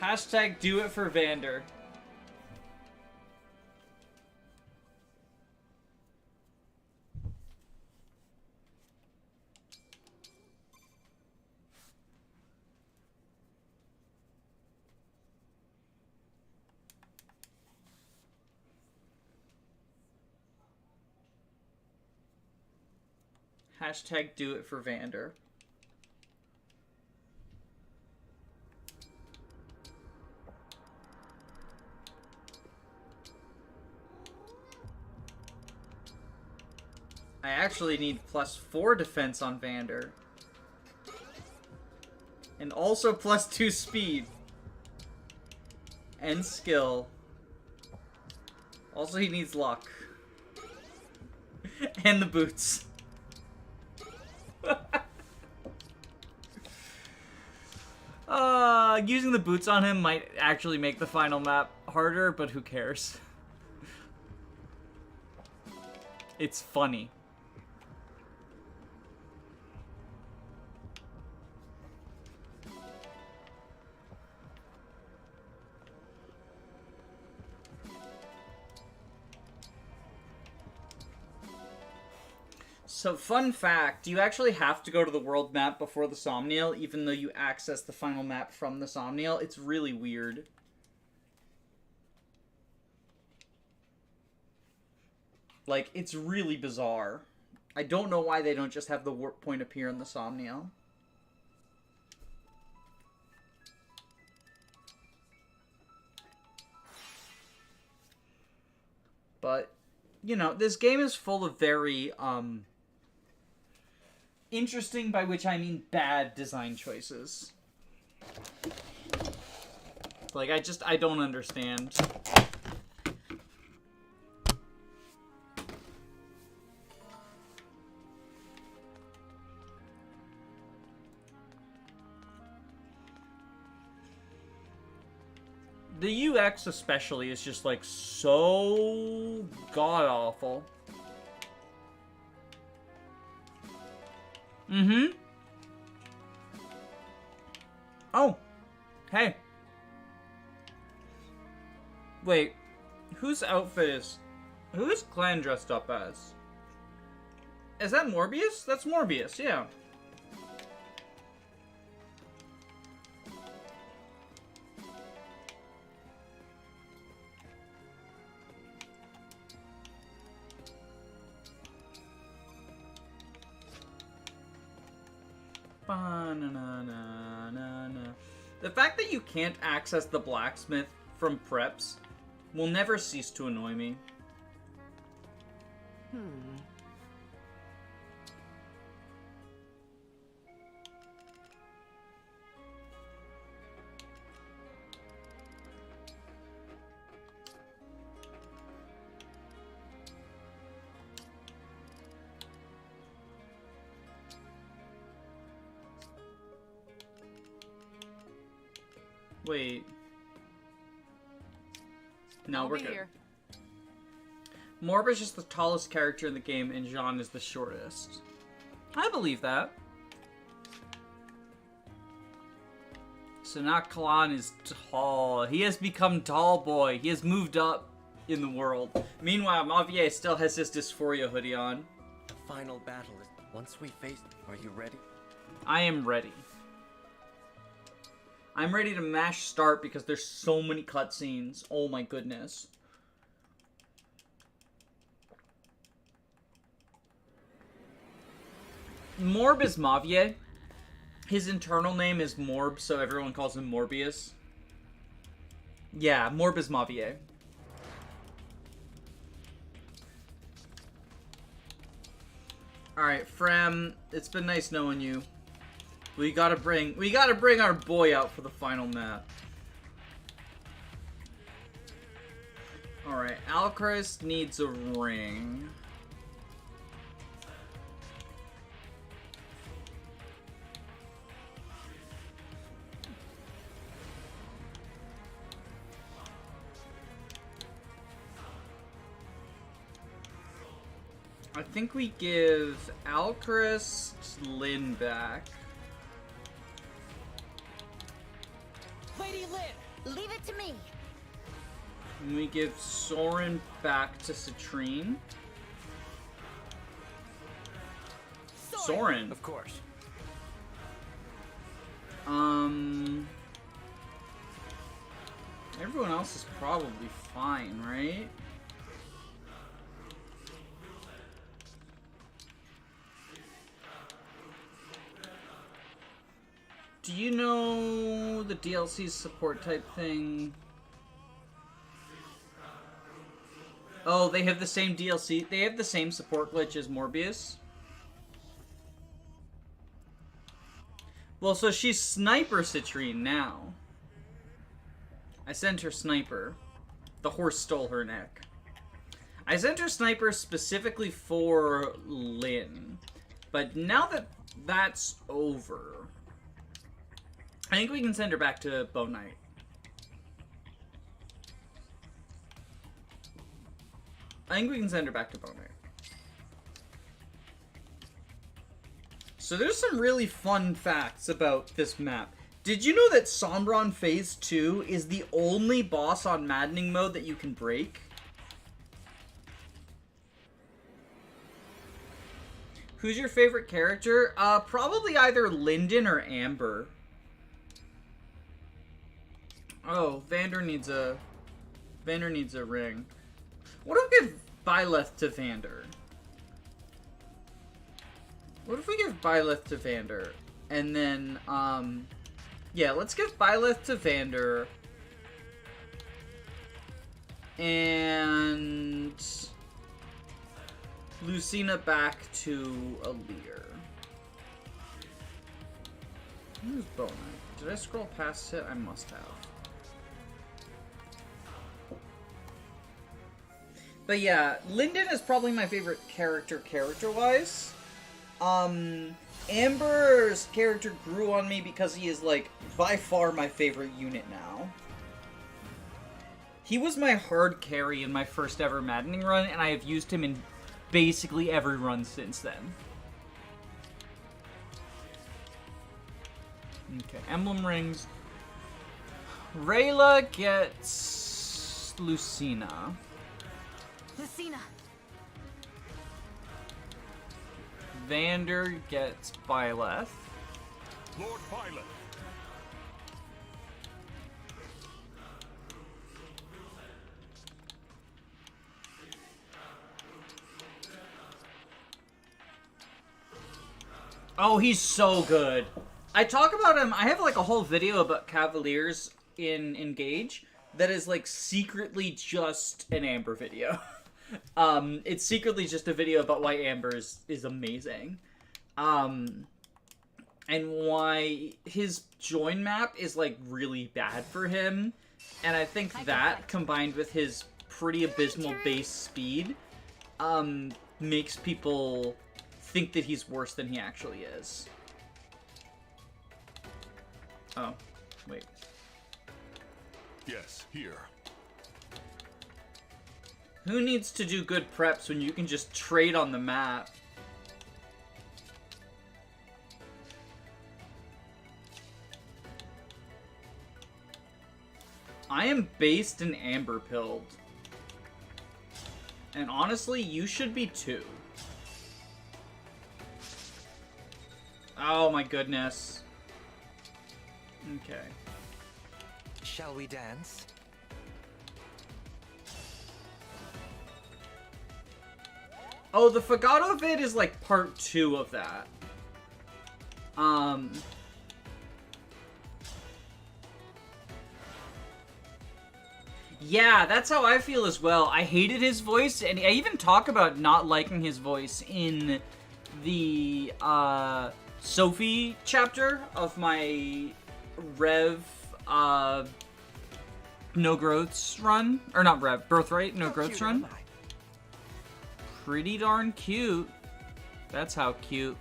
Hashtag do it for Vander. Hashtag do it for Vander. I actually need +4 defense on Vander. And also +2 speed. And skill. Also he needs luck. And the boots. Using the boots on him might actually make the final map harder, but who cares? It's funny. So, fun fact, you actually have to go to the world map before the Somniel, even though you access the final map from the Somniel. It's really weird. Like, it's really bizarre. I don't know why they don't just have the warp point appear in the Somniel. But, you know, this game is full of very, interesting, by which I mean bad design choices. Like, I don't understand. The UX especially is just, like, so god-awful. Mm-hmm. Oh. Hey. Wait. Whose outfit is... Who's Clanne dressed up as? Is that Morbius? That's Morbius, yeah. The fact that you can't access the blacksmith from preps will never cease to annoy me. Wait. No, we're good. Here. Morb is just the tallest character in the game, and Jean is the shortest. I believe that. So now Clanne is tall. He has become tall boy. He has moved up in the world. Meanwhile, Mavier still has his dysphoria hoodie on. The final battle is... Once we face... Are you ready? I am ready. I'm ready to mash start because there's so many cutscenes. Oh my goodness. Morb is Mavier. His internal name is Morb, so everyone calls him Morbius. Yeah, Morb is Mavier. Alright, Frem, it's been nice knowing you. We gotta bring our boy out for the final map. Alright, Alchrist needs a ring. I think we give Alchrist Lynn back. Lady Lynn! Leave it to me. And we give Soren back to Citrine. Soren. Of course. Everyone else is probably fine, right? Do you know the DLC's support type thing? Oh, they have the same DLC. They have the same support glitch as Morbius. Well, so she's Sniper Citrine now. I sent her Sniper. The horse stole her neck. I sent her Sniper specifically for Lynn. But now that that's over... I think we can send her back to Bone Knight. I think we can send her back to Bone Knight. So there's some really fun facts about this map. Did you know that Sombron Phase 2 is the only boss on Maddening mode that you can break? Who's your favorite character? Probably either Lyndon or Amber. Oh, Vander needs a ring. What if we give Byleth to Vander? What if we give Byleth to Vander? And then, yeah, let's give Byleth to Vander. And Lucina back to Alear. Who's Bone Knight? Did I scroll past it? I must have. But yeah, Lyndon is probably my favorite character-wise. Amber's character grew on me because he is, like, by far my favorite unit now. He was my hard carry in my first ever Maddening run, and I have used him in basically every run since then. Okay, Emblem rings. Rayla gets Lucina. Lucina. Vander gets Byleth. Lord Byleth. Oh, he's so good. I talk about him. I have like a whole video about Cavaliers in Engage that is like secretly just an Amber video. It's secretly just a video about why Amber is amazing. And why his join map is like really bad for him. And I think that combined with his pretty abysmal base speed makes people think that he's worse than he actually is. Oh, wait. Yes, here. Who needs to do good preps when you can just trade on the map? I am based and amber pilled. And honestly, you should be too. Oh my goodness. Okay. Shall we dance? Oh, the Fagato vid is like part 2 of that. Yeah, that's how I feel as well. I hated his voice, and I even talk about not liking his voice in the Sophie chapter of my Rev No Growths run. Or not Rev, Birthright No Growths run. Pretty darn cute. That's how cute.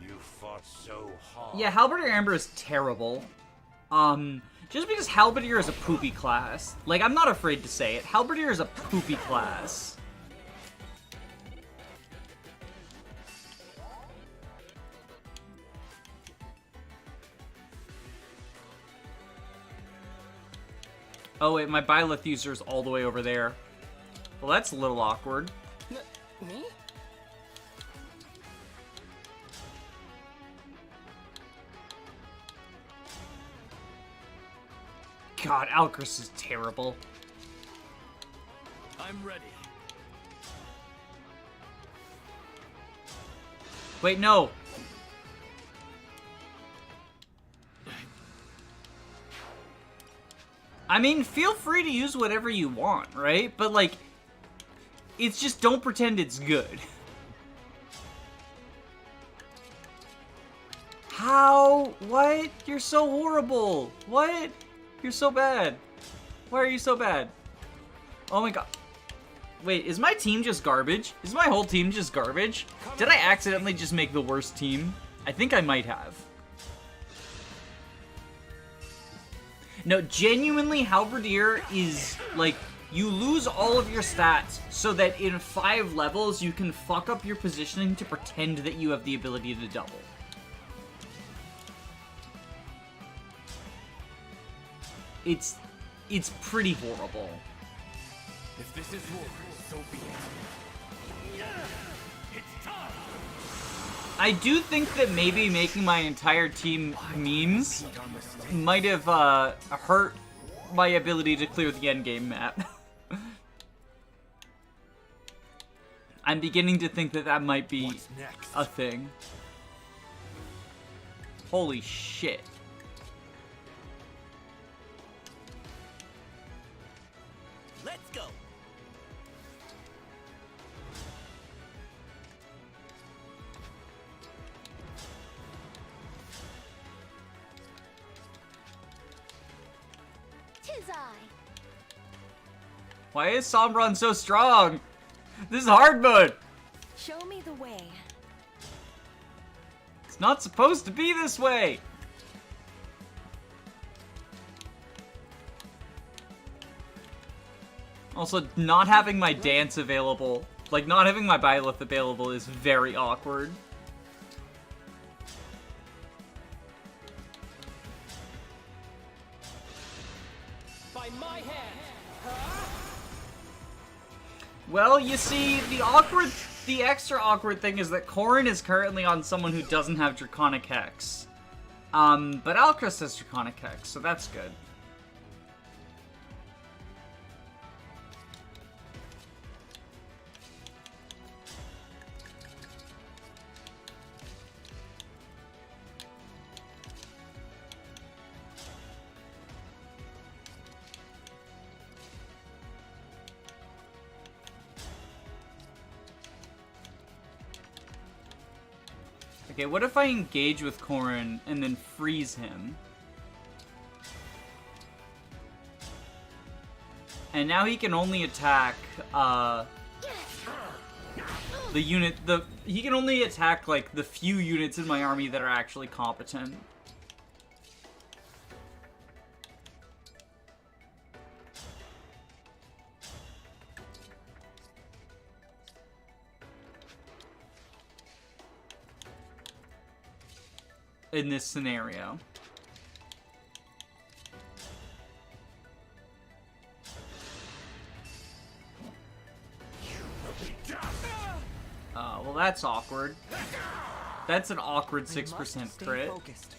You fought so hard. Yeah, Halberdier Amber is terrible. Just because Halberdier is a poopy class. Like, I'm not afraid to say it. Halberdier is a poopy class. Oh wait, my Byleth user is all the way over there. Well, that's a little awkward. Me? God, Alcris is terrible. I'm ready. Wait, no. I mean, feel free to use whatever you want, right? But, like, it's just don't pretend it's good. How? What? You're so horrible. What? You're so bad. Why are you so bad? Oh my god. Wait, is my team just garbage? Is my whole team just garbage? Did I accidentally just make the worst team? I think I might have. No, genuinely, Halberdier is, like, you lose all of your stats so that in 5 levels you can fuck up your positioning to pretend that you have the ability to double. It's pretty horrible. If this is war, so be it. It's time. I do think that maybe making my entire team memes might have hurt my ability to clear the endgame map. I'm beginning to think that that might be a thing. Holy shit. Let's go. Tis I. Why is Sombron so strong? This is hard mode. Show me the way. It's not supposed to be this way. Also, not having my dance available, like not having my Byleth available is very awkward. By my hand. Well, you see, the extra awkward thing is that Corrin is currently on someone who doesn't have Draconic Hex. But Alcrest has Draconic Hex, so that's good. Okay, what if I engage with Corrin and then freeze him? And now he can only attack, he can only attack, like, the few units in my army that are actually competent. In this scenario. Well, that's awkward. That's an awkward 6% crit. Focused.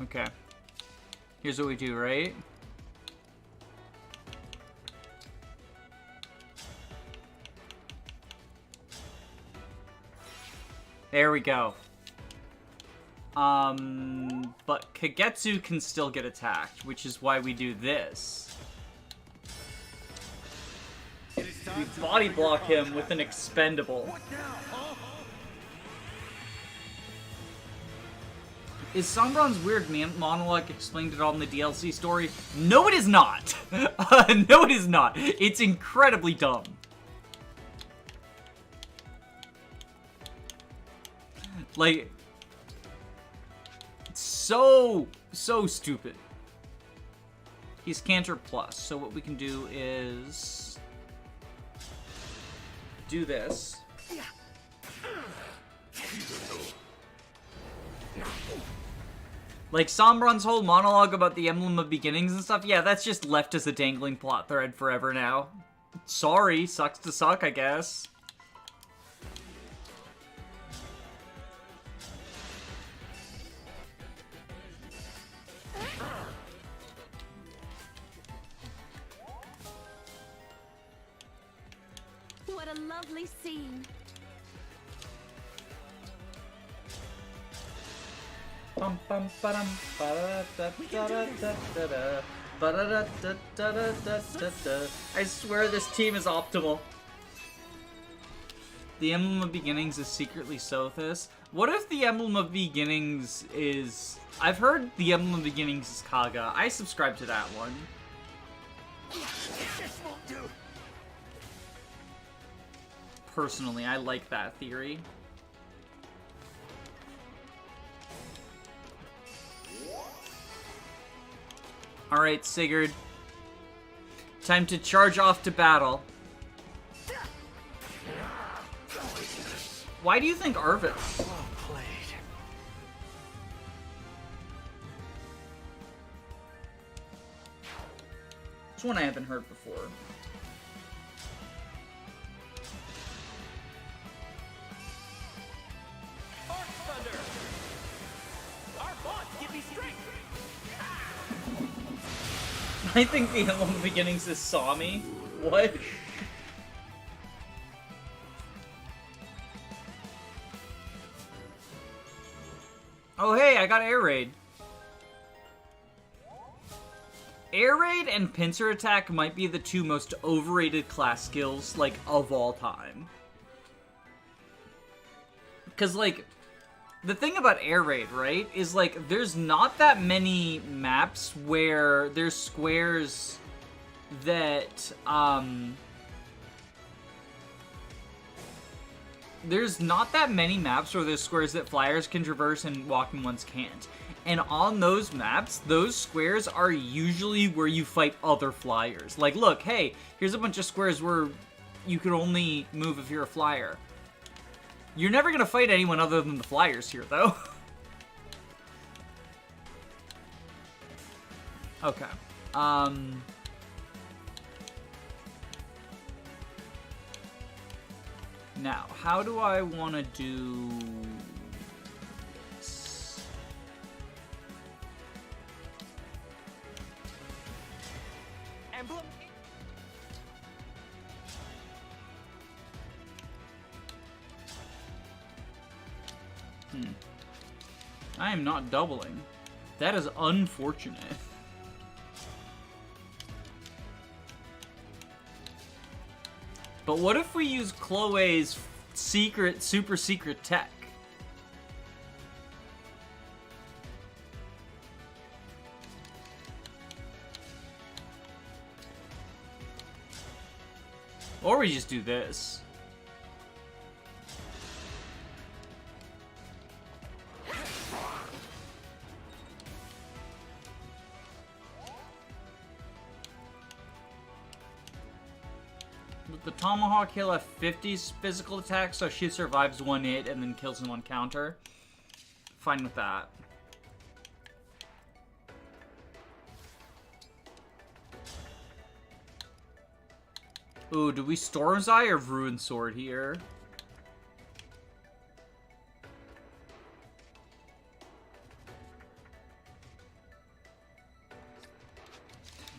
Okay. Here's what we do, right? There we go. But Kagetsu can still get attacked, which is why we do this. We body block him with an expendable. Is Sombron's weird monologue explained at all in the DLC story? No, it is not! No, it is not. It's incredibly dumb. Like, so stupid. He's Canter Plus, so what we can do is do this. Like, Sombron's whole monologue about the Emblem of Beginnings and stuff, yeah, that's just left as a dangling plot thread forever now. Sorry, sucks to suck, I guess. What a lovely scene. Bum bum ba-dum ba-da-da-da-da-da-da-da. Ba-da-da-da-da-da-da-da. I swear this team is optimal. The Emblem of Beginnings is secretly Sothis. What if the Emblem of Beginnings is... I've heard the Emblem of Beginnings is Kaga. I subscribe to that one. This won't do. Personally, I like that theory. Alright, Sigurd. Time to charge off to battle. Why do you think Arvid? Well played. This one I haven't heard before. Arc Thunder! Our bots give me strength! I think the Emblem of Beginnings is saw me. What? Oh hey, I got Air Raid. Air Raid and Pincer Attack might be the two most overrated class skills, like, of all time. Because, like, the thing about Air Raid, right, is, like, there's not that many maps where there's squares that, there's not that many maps where there's squares that flyers can traverse and walking ones can't. And on those maps, those squares are usually where you fight other flyers. Like, look, hey, here's a bunch of squares where you can only move if you're a flyer. You're never gonna fight anyone other than the flyers here, though. Okay. Now, how do I want to do this? Emblem? I am not doubling. That is unfortunate. But what if we use Chloe's secret, super secret tech? Or we just do this. With the Tomahawk, he'll have 50 physical attacks, so she survives one hit and then kills him on counter. Fine with that. Ooh, do we Storm's Eye or Ruin Sword here?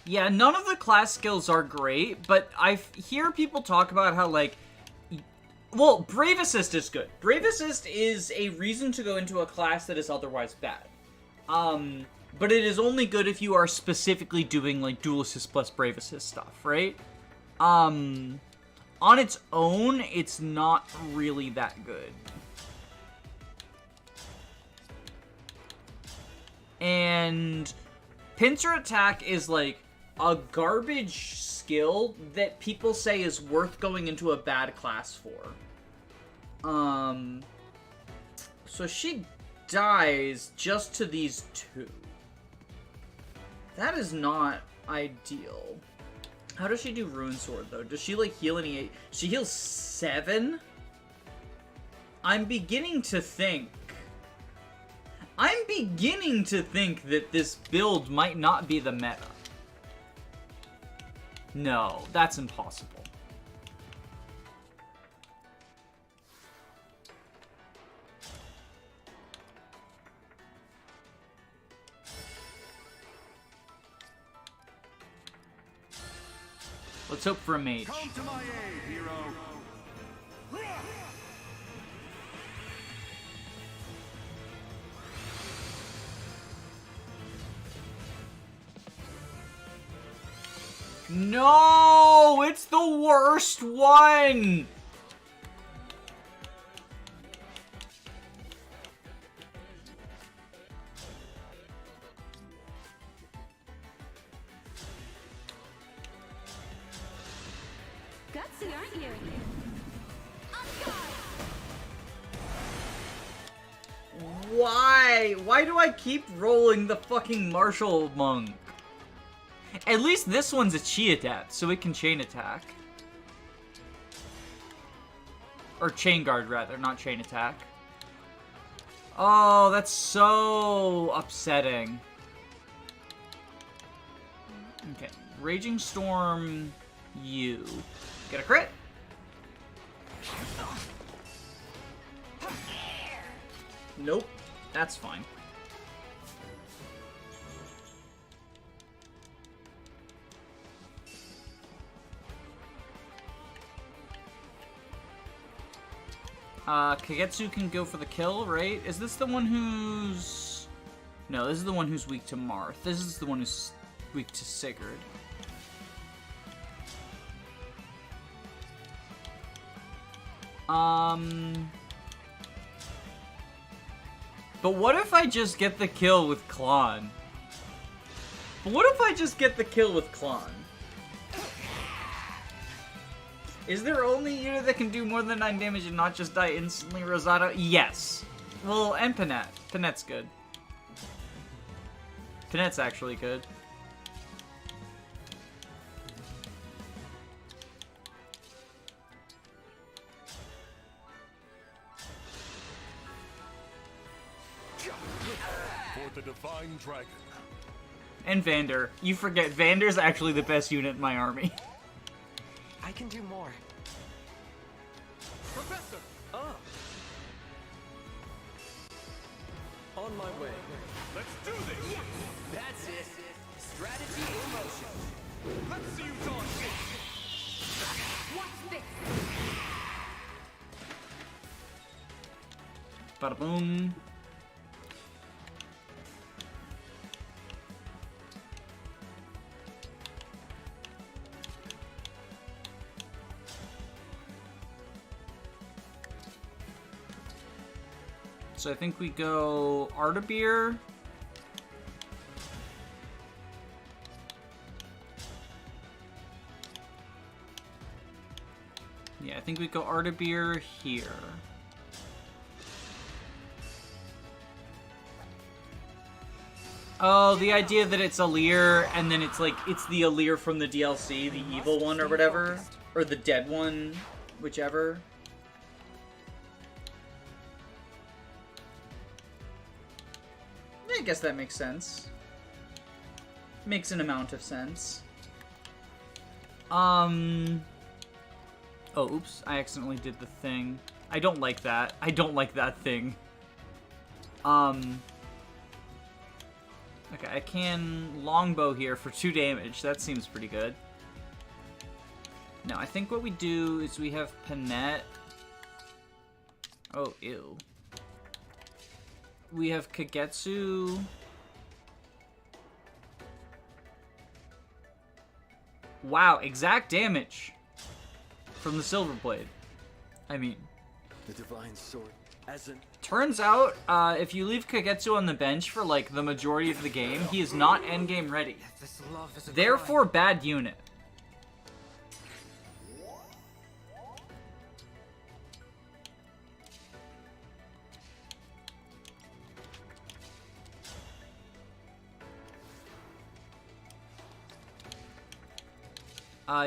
Yeah, none of the class skills are great, but I hear people talk about how, like... Well, Brave Assist is good. Brave Assist is a reason to go into a class that is otherwise bad. But it is only good if you are specifically doing, like, Dual Assist plus Brave Assist stuff, right? On its own, it's not really that good. And Pincer Attack is, like, a garbage skill that people say is worth going into a bad class for. So she dies just to these two. That is not ideal. How does she do Ruin Sword, though? Does she, like, heal any... She heals 7? I'm beginning to think that this build might not be the meta. No, that's impossible. Let's hope for a mage. Come to my aid, hero. No, it's the worst one. Classy, aren't you? Why? Why do I keep rolling the fucking martial monk? At least this one's a chi adept, so it can chain attack. Or chain guard, rather, not chain attack. Oh, that's so upsetting. Okay, Raging Storm, you. Get a crit. Nope, that's fine. Kagetsu can go for the kill, right? Is this the one who's... No, this is the one who's weak to Marth. This is the one who's weak to Sigurd. But what if I just get the kill with Clanne? Is there only a unit that can do more than 9 damage and not just die instantly, Rosado? Yes. Well, and Panette. Panette's good. Panette's actually good. For the Divine Dragon. And Vander. You forget, Vander's actually the best unit in my army. I can do more. Professor! On my way. Let's do this! That's it. Strategy in motion. Let's see you dodge it! What's this? Bada boom. So I think we go Artabeer. Yeah, I think we go Artabeer here. Oh, the idea that it's Alir, and then it's like, it's the Alir from the DLC, the evil one or whatever. Or the dead one, whichever. I guess that makes sense. Makes an amount of sense. Oh, oops. I accidentally did the thing. I don't like that. I don't like that thing. Okay, I can longbow here for 2 damage. That seems pretty good. Now, I think what we do is we have Panette. Oh, ew. We have Kagetsu. Wow, exact damage from the Silver Blade. I mean, The divine sword, as an turns out, if you leave Kagetsu on the bench for like the majority of the game, he is not endgame ready. This love is a Therefore, bad unit.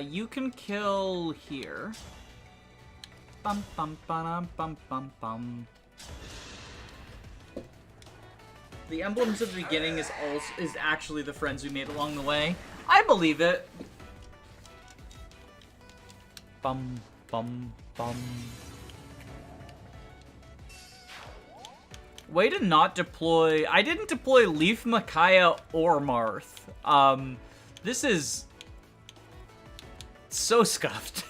You can kill here. Bum bum bum bum bum bum. The emblems of the beginning is actually the friends we made along the way. I believe it. Bum bum bum. Way to not deploy. I didn't deploy Leaf, Micaiah, or Marth. This is so scuffed.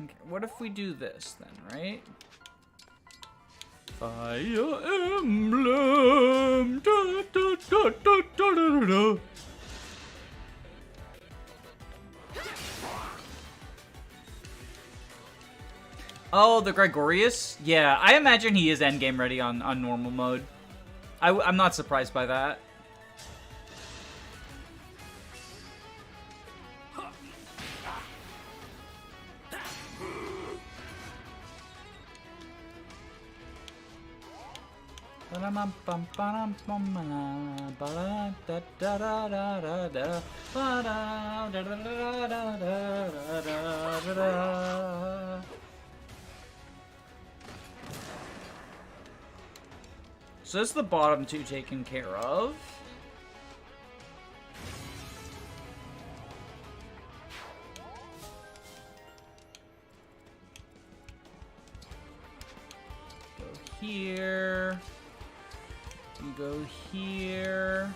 Okay, what if we do this then, right? Fire Emblem. Da, da, da, da, da, da, da. Oh, the Gregorius? Yeah, I imagine he is endgame ready on normal mode. I'm not surprised by that. So that's the bottom two taken care of. Go here. You go here.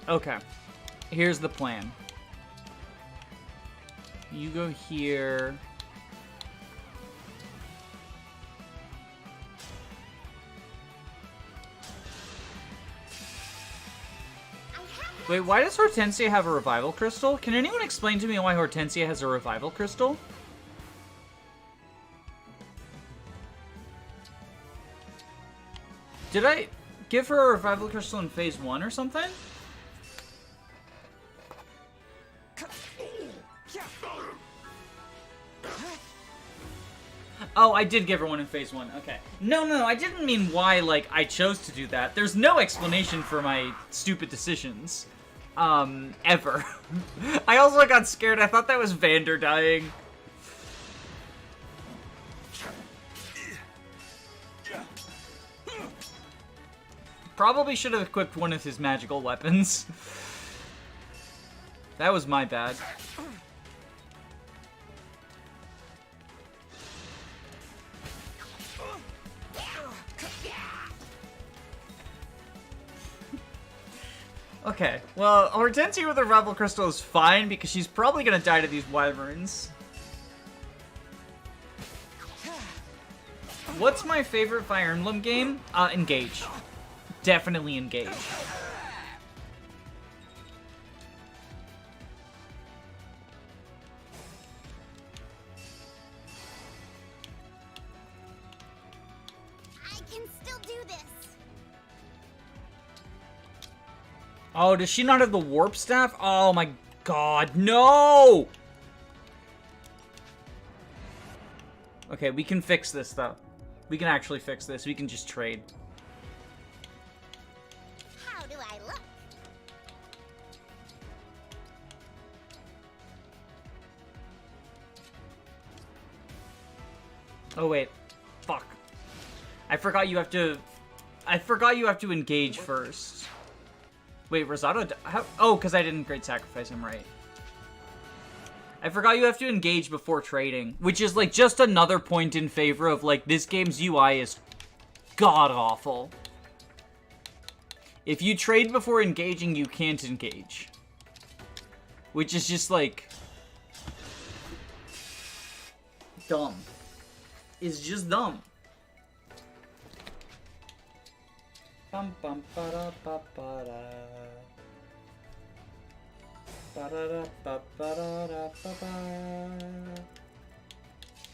Okay. Here's the plan. You go here. Wait, why does Hortensia have a revival crystal? Can anyone explain to me why Hortensia has a revival crystal? Did I give her a revival crystal in phase 1 or something? Oh, I did give her one in phase 1. Okay. No, I didn't mean why, like, I chose to do that. There's no explanation for my stupid decisions. Ever. I also got scared. I thought that was Vander dying. Probably should have equipped one of his magical weapons. That was my bad. Okay, well, Hortensia with a Revel Crystal is fine because she's probably gonna die to these wyverns. What's my favorite Fire Emblem game? Engage. Definitely Engage. I can still do this. Oh, does she not have the warp staff? Oh my god, no! Okay, we can fix this though. We can actually fix this. We can just trade. How do I look? Oh wait. Fuck. I forgot you have to engage first. Wait, Rosado? Oh, because I didn't Great Sacrifice him, right. I forgot you have to engage before trading, which is, like, just another point in favor of, like, this game's UI is god-awful. If you trade before engaging, you can't engage. Which is just, like, dumb. It's just dumb. Bum bum ba da ba ba da. Ba da da ba ba da da ba ba.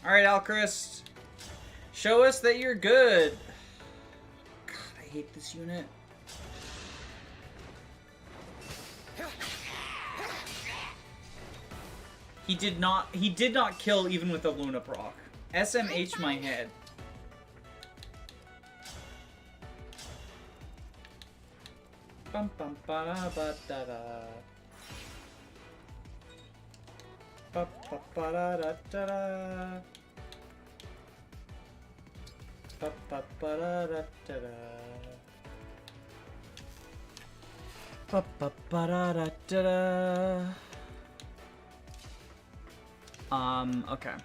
Alright, Alchrist. Show us that you're good. God, I hate this unit. He did not kill even with a Luna proc. SMH my head. Bum bum ba da ba da da. Ba ba ba da da da da. Ba ba ba da da da da. Ba ba ba da da da da. Okay.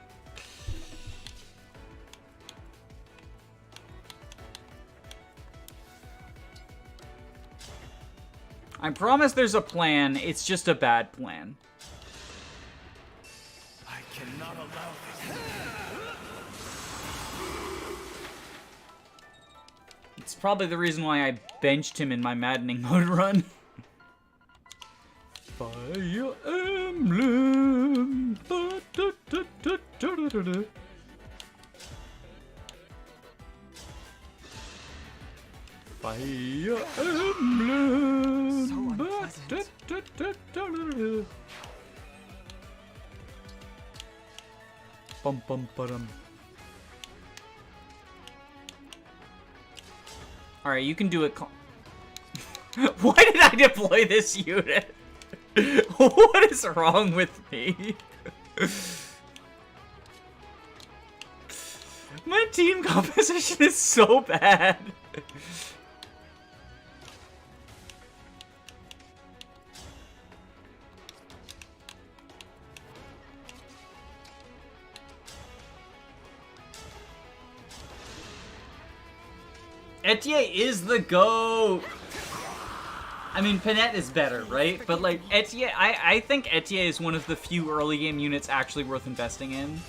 I promise there's a plan, it's just a bad plan. I cannot allow this. It's probably the reason why I benched him in my maddening mode run. Fire Emblem. Ba-da-da-da-da-da-da. Fire Emblem. So unpleasant. Ba-da-da-da-da-da. Bum bum ba-dum. Alright, you can do it. Why did I deploy this unit? What is wrong with me? My team composition is so bad. Etier is the GOAT! I mean, Panette is better, right? But, like, Etier, I think Etier is one of the few early game units actually worth investing in.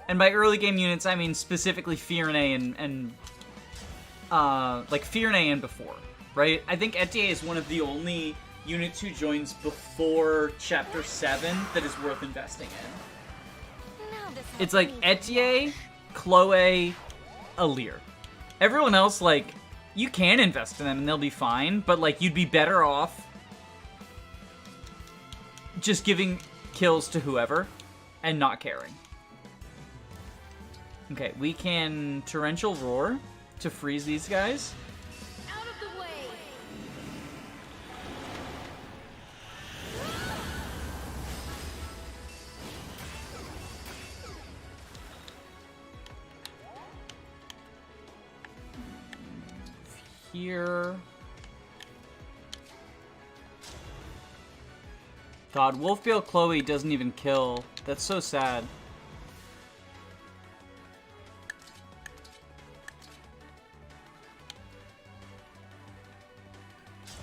And by early game units, I mean specifically Fiorne and like, Fiorne and before, right? I think Etier is one of the only units who joins before Chapter 7 that is worth investing in. It's like Etier, Chloe, Alir. Everyone else, like, you can invest in them and they'll be fine, but, like, you'd be better off just giving kills to whoever and not caring. Okay, we can Torrential Roar to freeze these guys. Out of the way! Here. God, Wolfbale Chloe doesn't even kill. That's so sad.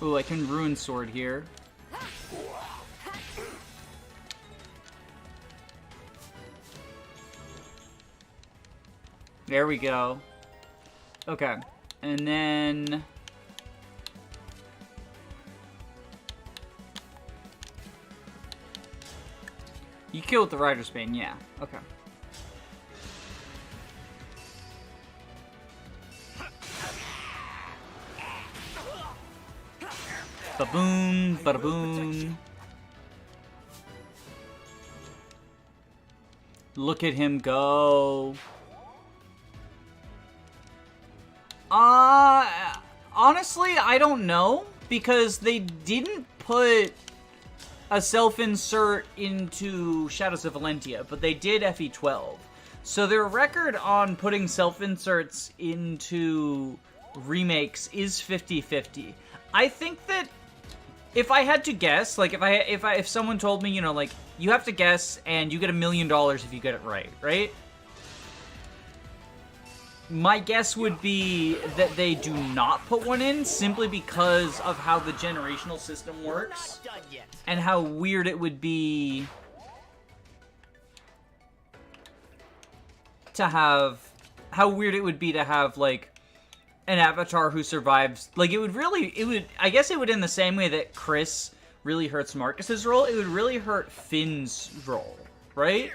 Ooh, I can Ruin Sword here. There we go. Okay. And then... you kill with the Rider's Bane, yeah. Okay. Ba-boom, bada-boom. Look at him go. Honestly, I don't know, because they didn't put a self-insert into Shadows of Valentia, but they did FE12. So their record on putting self-inserts into remakes is 50-50. I think that if I had to guess, like if someone told me, you know, like, you have to guess and you get $1 million if you get it right, right? My guess would be that they do not put one in simply because of how the generational system works and how weird it would be to have like an avatar who survives. Like, I guess it would, in the same way that Chris really hurts Marcus's role, it would really hurt Finn's role, right?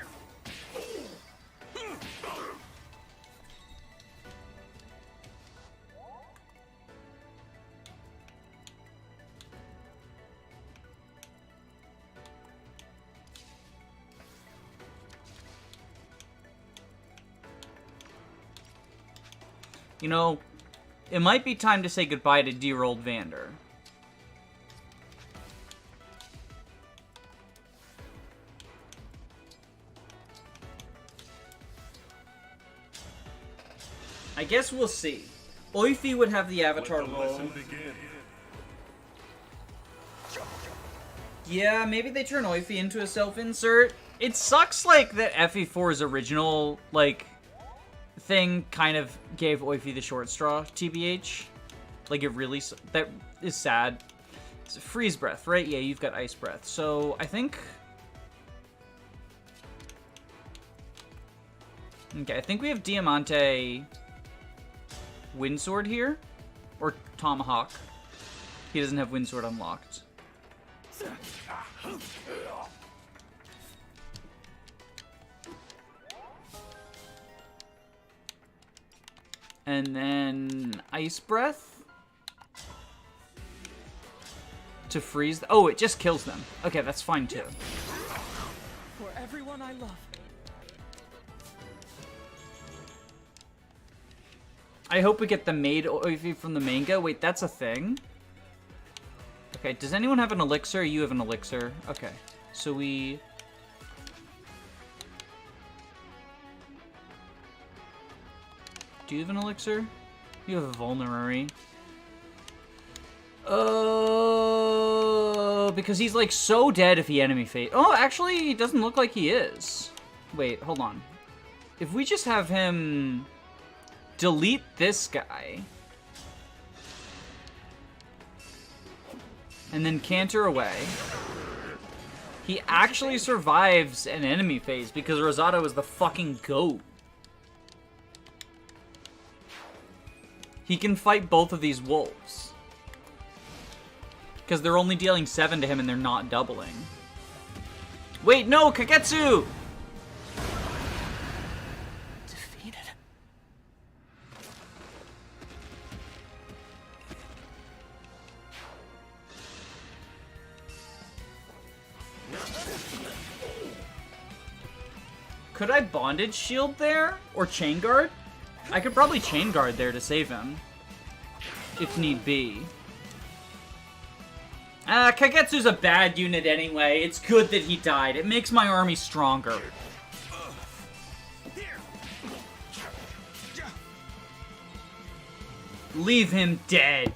You know, it might be time to say goodbye to dear old Vander. I guess we'll see. Oifi would have the avatar Let the role. lesson begin. Yeah, maybe they turn Oifi into a self-insert. It sucks, like, that FE4's original, like, thing kind of gave Oifi the short straw, TBH. Like, it really... That is sad. It's freeze breath, right? Yeah, you've got ice breath. So, I think... Okay, I think we have Diamante... Windsword here? Or Tomahawk. He doesn't have Windsword unlocked. And then Ice Breath to freeze. Oh, it just kills them. Okay, that's fine too. For everyone I love. I hope we get the Maid Oivy from the manga. Wait, that's a thing? Okay, does anyone have an elixir? You have an elixir. Okay, so we... Do you have an elixir? You have a vulnerary. Oh, because he's like so dead if he enemy fate. Oh, actually, he doesn't look like he is. Wait, hold on. If we just have him delete this guy and then canter away, he actually survives an enemy phase because Rosado is the fucking GOAT. He can fight both of these wolves. Because they're only dealing 7 to him and they're not doubling. Wait, no! Kagetsu! Defeated. Could I bondage shield there? Or chain guard? I could probably chain guard there to save him. If need be. Kagetsu's a bad unit anyway. It's good that he died. It makes my army stronger. Leave him dead.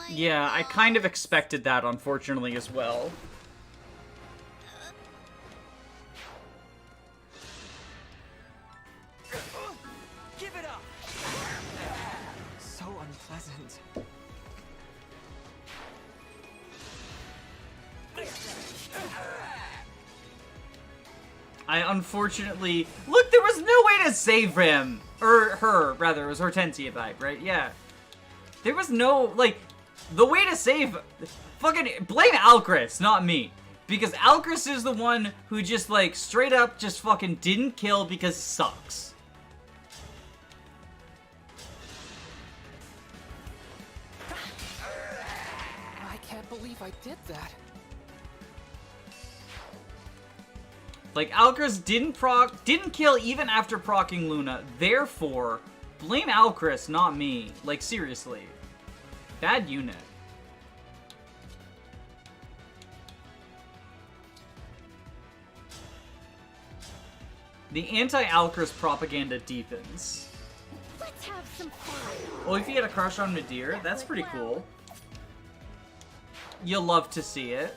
Yeah, I kind of expected that, unfortunately, as well. Give it up. So unpleasant. I unfortunately... Look, there was no way to save him! Or her, rather. It was Hortensia died, right? Yeah. There was no, like... The way to save... Fucking... Blame Alcris, not me. Because Alcris is the one who just, like, straight up just fucking didn't kill because sucks. I can't believe I did that. Like, Alcris didn't kill even after proccing Luna. Therefore, blame Alcris, not me. Like, seriously. Bad unit. The anti-Alcris propaganda deepens. Let's have some fun. Oh, if you had a crush on Nadir, that's pretty cool. You'll love to see it.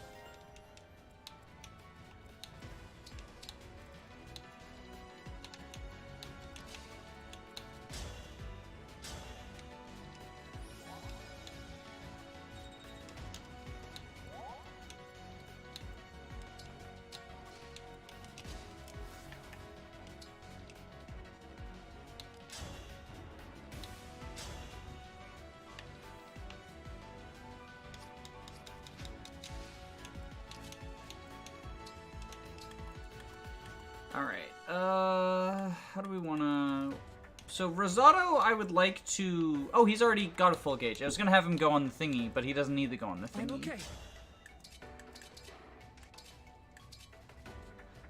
How do we want to... So, Rosado, I would like to... Oh, he's already got a full gauge. I was going to have him go on the thingy, but he doesn't need to go on the thingy. I'm okay.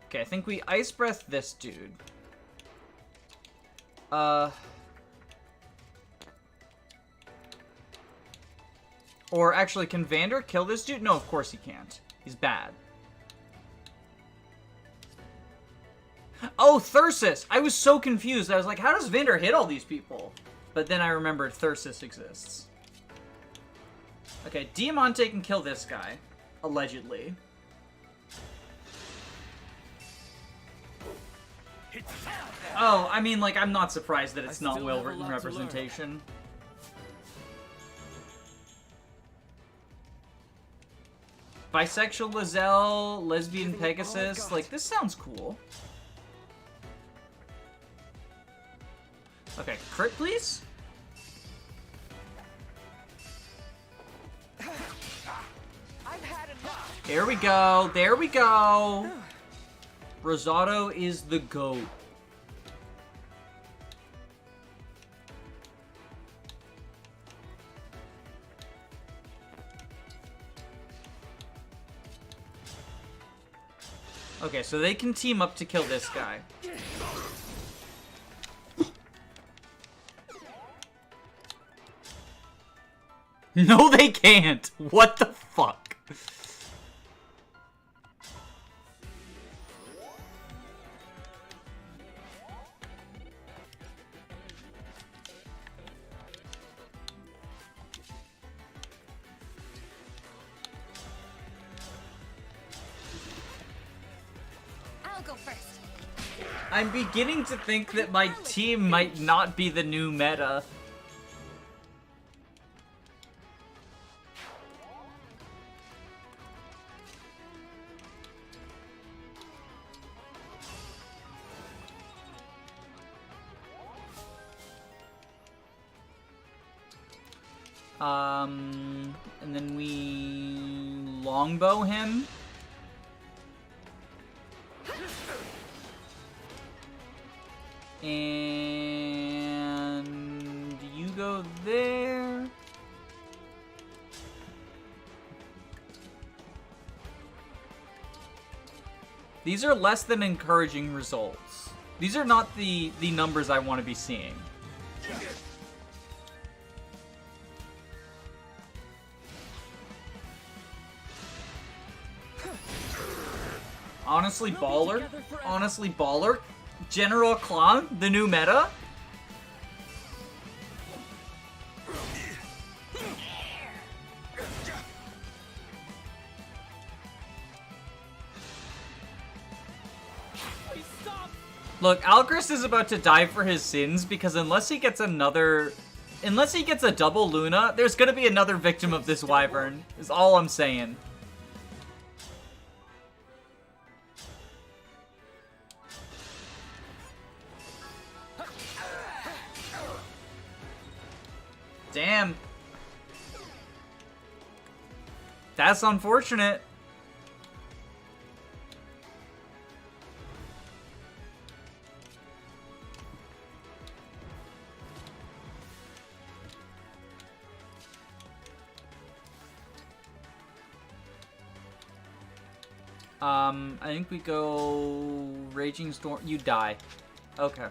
Okay, I think we Ice Breath this dude. Or actually, can Vander kill this dude? No, of course he can't. He's bad. Oh, Thyrsus! I was so confused. I was like, how does Vander hit all these people? But then I remembered Thyrsus exists. Okay, Diamante can kill this guy. Allegedly. Oh, I mean, like, I'm not surprised that it's I not still well have a written lot to learn. representation. Bisexual Lizelle, lesbian Giving it all I Pegasus. got. Like, this sounds cool. Okay, crit, please? I've had enough. There we go. There we go. Rosado is the GOAT. Okay, so they can team up to kill this guy. No, they can't. What the fuck? I'll go first. I'm beginning to think that my team might not be the new meta. And then we longbow him. And you go there. These are less than encouraging results. These are not the numbers I want to be seeing. Honestly, baller. Honestly, baller. General Clanne, the new meta. Look, Algris is about to die for his sins because unless he gets a double Luna, there's gonna be another victim of this wyvern, is all I'm saying. Damn. That's unfortunate. I think we go Raging Storm. You die. Okay.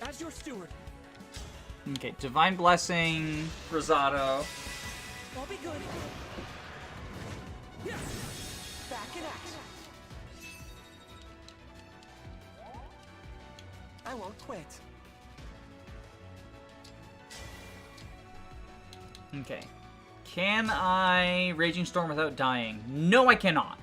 As your steward, Okay, Divine Blessing, Rosado. I'll be good. Yes. Back in action. I won't quit. Okay. Can I Raging Storm without dying? No, I cannot.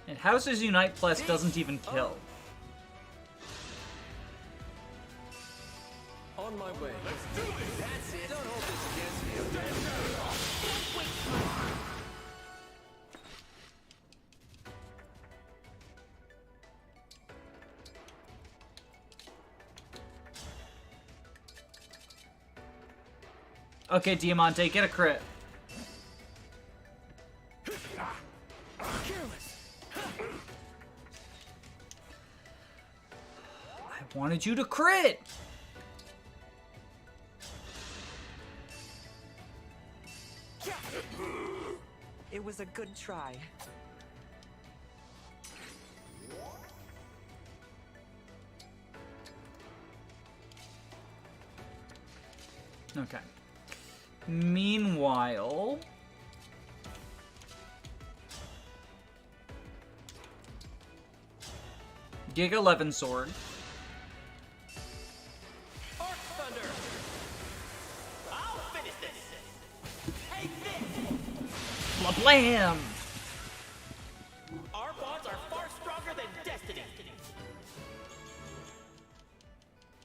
And Houses Unite Plus doesn't even kill. On my way. Let's do this. That's it. Don't hold this against me. Okay, Diamante, get a crit. Careless. I wanted you to crit! It was a good try. Okay. Meanwhile... Gig 11 sword. Arc Thunder! I'll finish this! Take this! Blam! Our bonds are far stronger than destiny!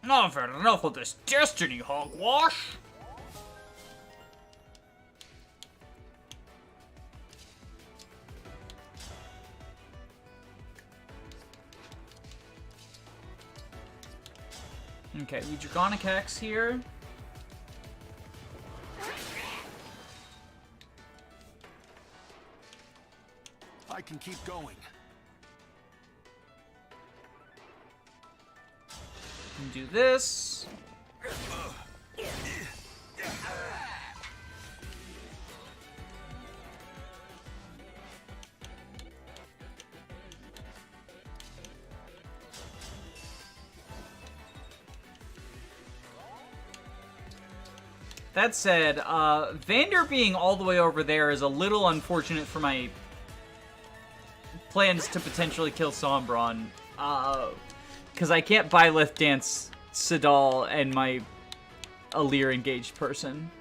I've had enough of this destiny hogwash! Okay, we Draconic Hex here. I can keep going. And do this. That said, Vander being all the way over there is a little unfortunate for my plans to potentially kill Sombron. Because I can't Byleth Dance Seadal and my Alir engaged person.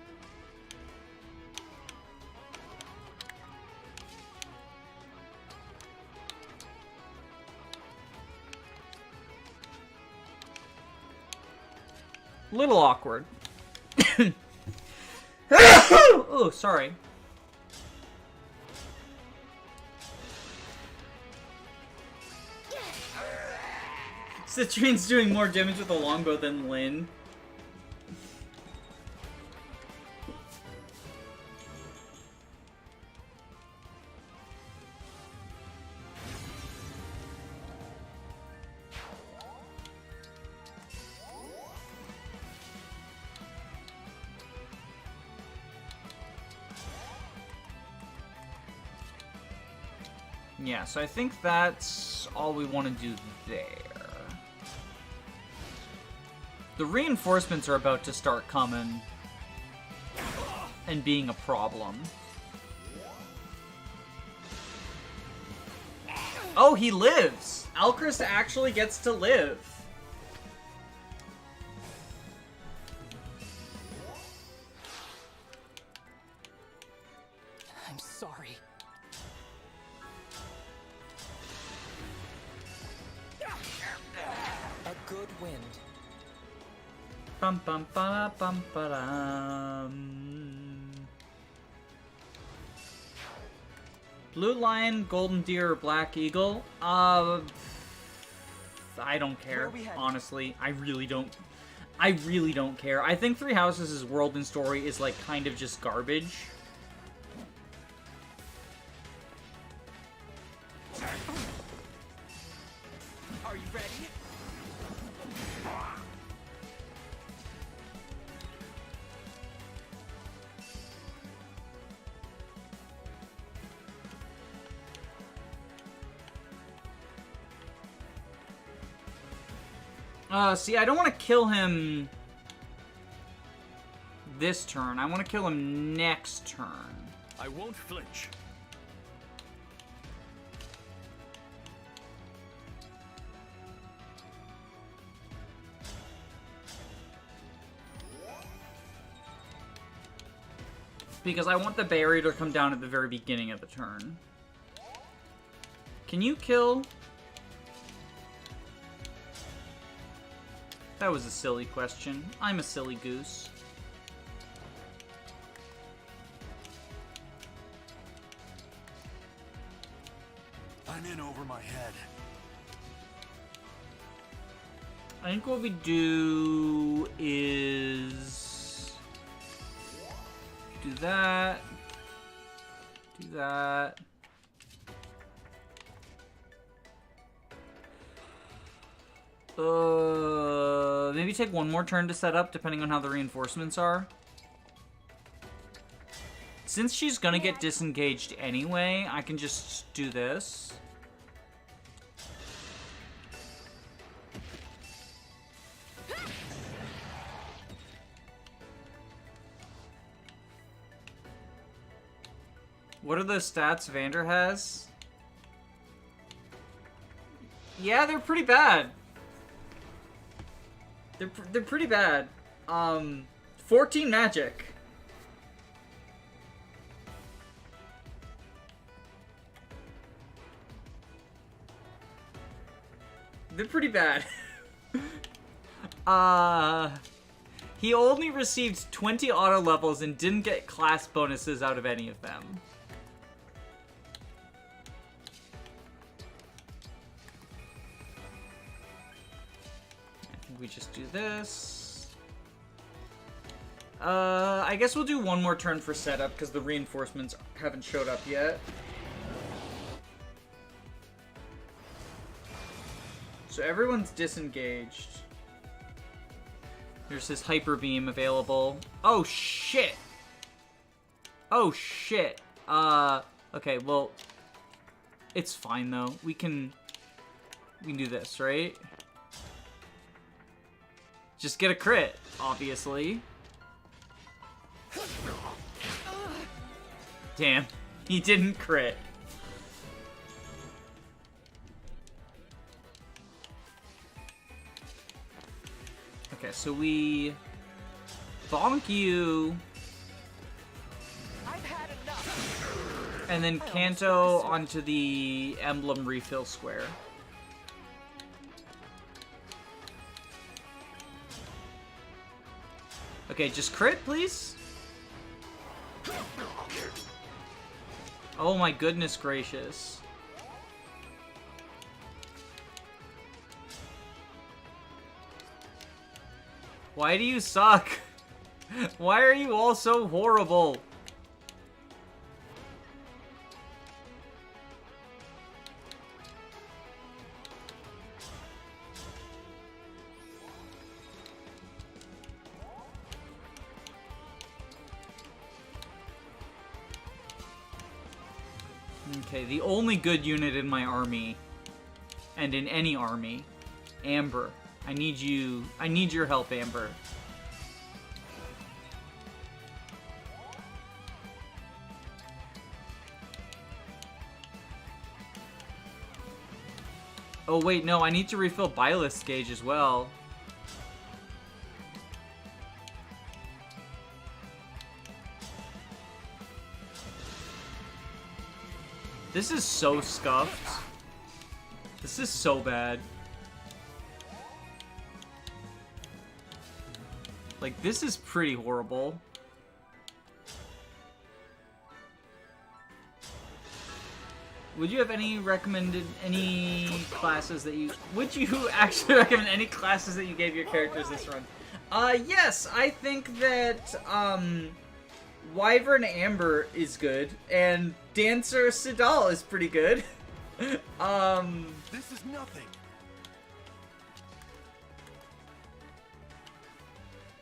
Little awkward. Oh, sorry. Citrine's doing more damage with a longbow than Lyn. Yeah, so I think that's all we want to do there. The reinforcements are about to start coming and being a problem. Oh, he lives! Alcris actually gets to live. I'm sorry. A good wind. Bum bum ba bum ba dum. Blue lion, golden deer, or black eagle? I don't care. Honestly, I really don't care. I think Three Houses' world and story is like kind of just garbage. Are you ready? See, I don't want to kill him this turn. I want to kill him next turn. I won't flinch. Because I want the barrier to come down at the very beginning of the turn. Can you kill? That was a silly question. I'm a silly goose. I'm in over my head. I think what we do is do that. Do that. Maybe take one more turn to set up, depending on how the reinforcements are. Since she's gonna get disengaged anyway, I can just do this. What are those stats Vander has? Yeah, they're pretty bad. They're pretty bad. 14 magic. They're pretty bad. He only received 20 auto levels and didn't get class bonuses out of any of them. I think we just do this. I guess we'll do one more turn for setup because the reinforcements haven't showed up yet. So everyone's disengaged. There's this hyper beam available. Oh shit! Oh shit. Okay, well, it's fine though. We can do this, right? Just get a crit, obviously. Damn, he didn't crit. Okay, so we bonk you, I've had enough. and then Canto onto the Emblem refill square. Okay, just crit, please. Oh my goodness gracious. Why do you suck? Why are you all so horrible? Okay, the only good unit in my army, and in any army, Amber. I need your help, Amber. Oh wait, no, I need to refill Byleth's gauge as well. This is so scuffed. This is so bad. Like, this is pretty horrible. Would you have any classes that you... Would you actually recommend any classes that you gave your characters this run? Yes, I think that, Wyvern Amber is good, and Dancer Seadal is pretty good. This is nothing.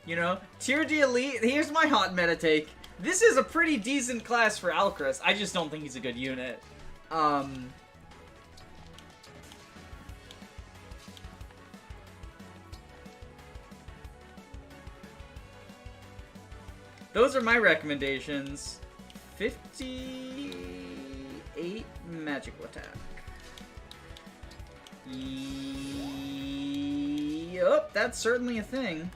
You know, Tier D Elite, here's my hot meta take. This is a pretty decent class for Alcrest. I just don't think he's a good unit. Those are my recommendations. 58 magical attack. Yup, that's certainly a thing.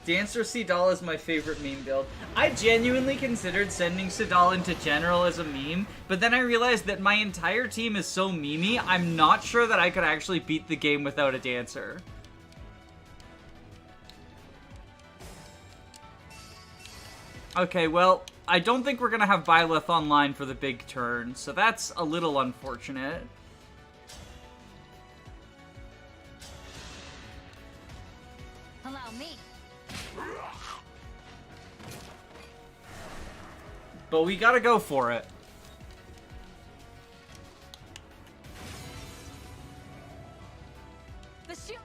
Dancer Seadal is my favorite meme build. I genuinely considered sending Seadal into General as a meme, but then I realized that my entire team is so memey, I'm not sure that I could actually beat the game without a Dancer. Okay, well, I don't think we're gonna have Byleth online for the big turn, so that's a little unfortunate. Allow me. But we gotta go for it. The shield.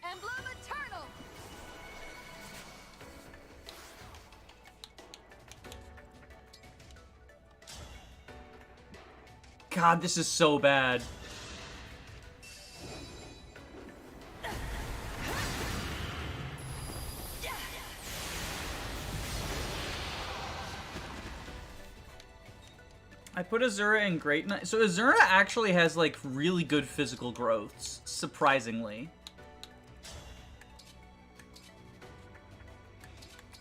Emblem Eternal. God, this is so bad. I put Azura in Great Knight. So Azura actually has, like, really good physical growths, surprisingly.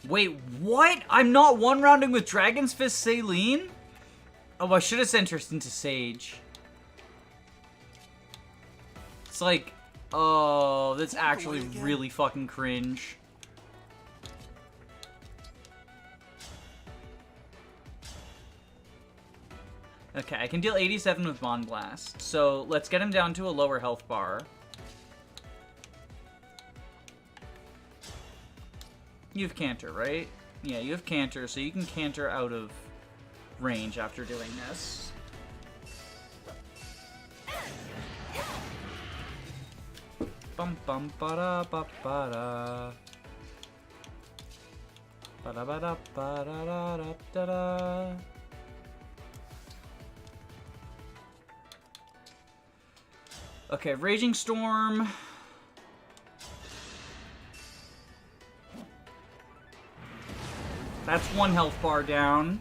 Wait, what? I'm not one-rounding with Dragon's Fist Saline? Oh, I should have sent her into Sage. It's like, oh, that's actually really fucking cringe. Okay, I can deal 87 with Bond Blast. So let's get him down to a lower health bar. You have Canter, right? Yeah, you have Canter, so you can Canter out of range after doing this. Bum bum ba da ba ba da. Ba da ba da ba da da da da da. Okay, Raging Storm. That's one health bar down.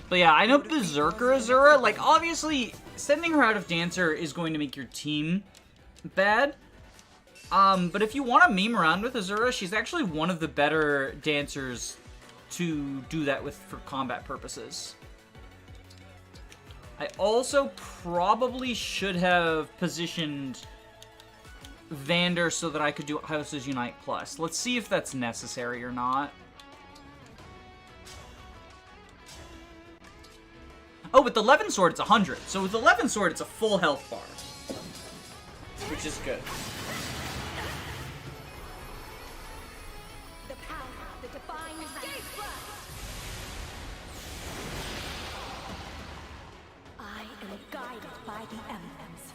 But yeah, I know Berserker Azura, like, obviously, sending her out of Dancer is going to make your team bad. But if you want to meme around with Azura, she's actually one of the better dancers to do that with for combat purposes. I also probably should have positioned Vander so that I could do Houses Unite Plus. Let's see if that's necessary or not. Oh, with the 11 sword, it's 100. So with the 11 sword, it's a full health bar. Which is good. The power, the divine escape thrust. I am guided by the emblems.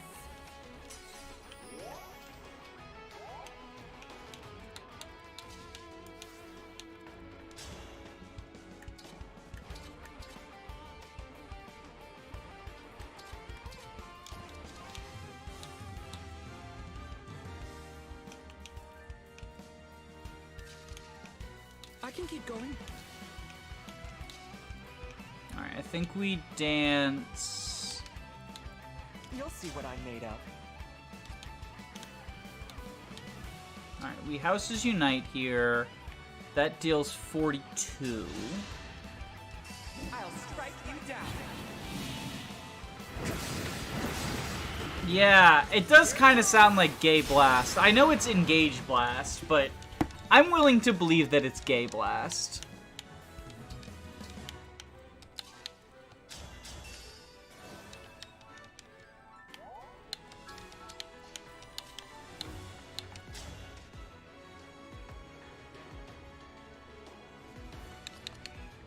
I can keep going. Alright, I think we dance. You'll see what I'm made of. Alright, we Houses Unite here. That deals 42. I'll strike you down. Yeah, it does kind of sound like Gay Blast. I know it's Engage Blast, but I'm willing to believe that it's Gay Blast.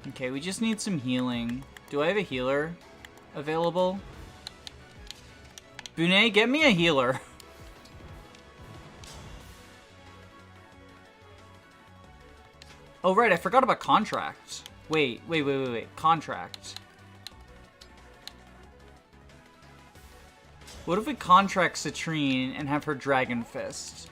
Okay, we just need some healing. Do I have a healer available? Bunei, get me a healer. Oh, right, I forgot about contract. Wait. Contract. What if we contract Citrine and have her Dragon Fist?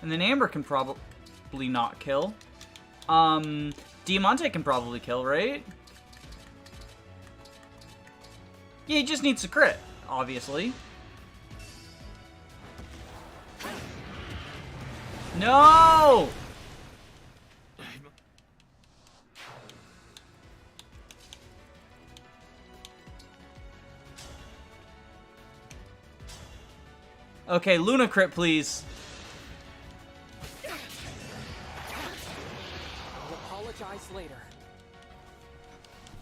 And then Amber can probably not kill. Diamante can probably kill, right? Yeah, he just needs to crit, obviously. No! Okay, Luna crit, please. Later.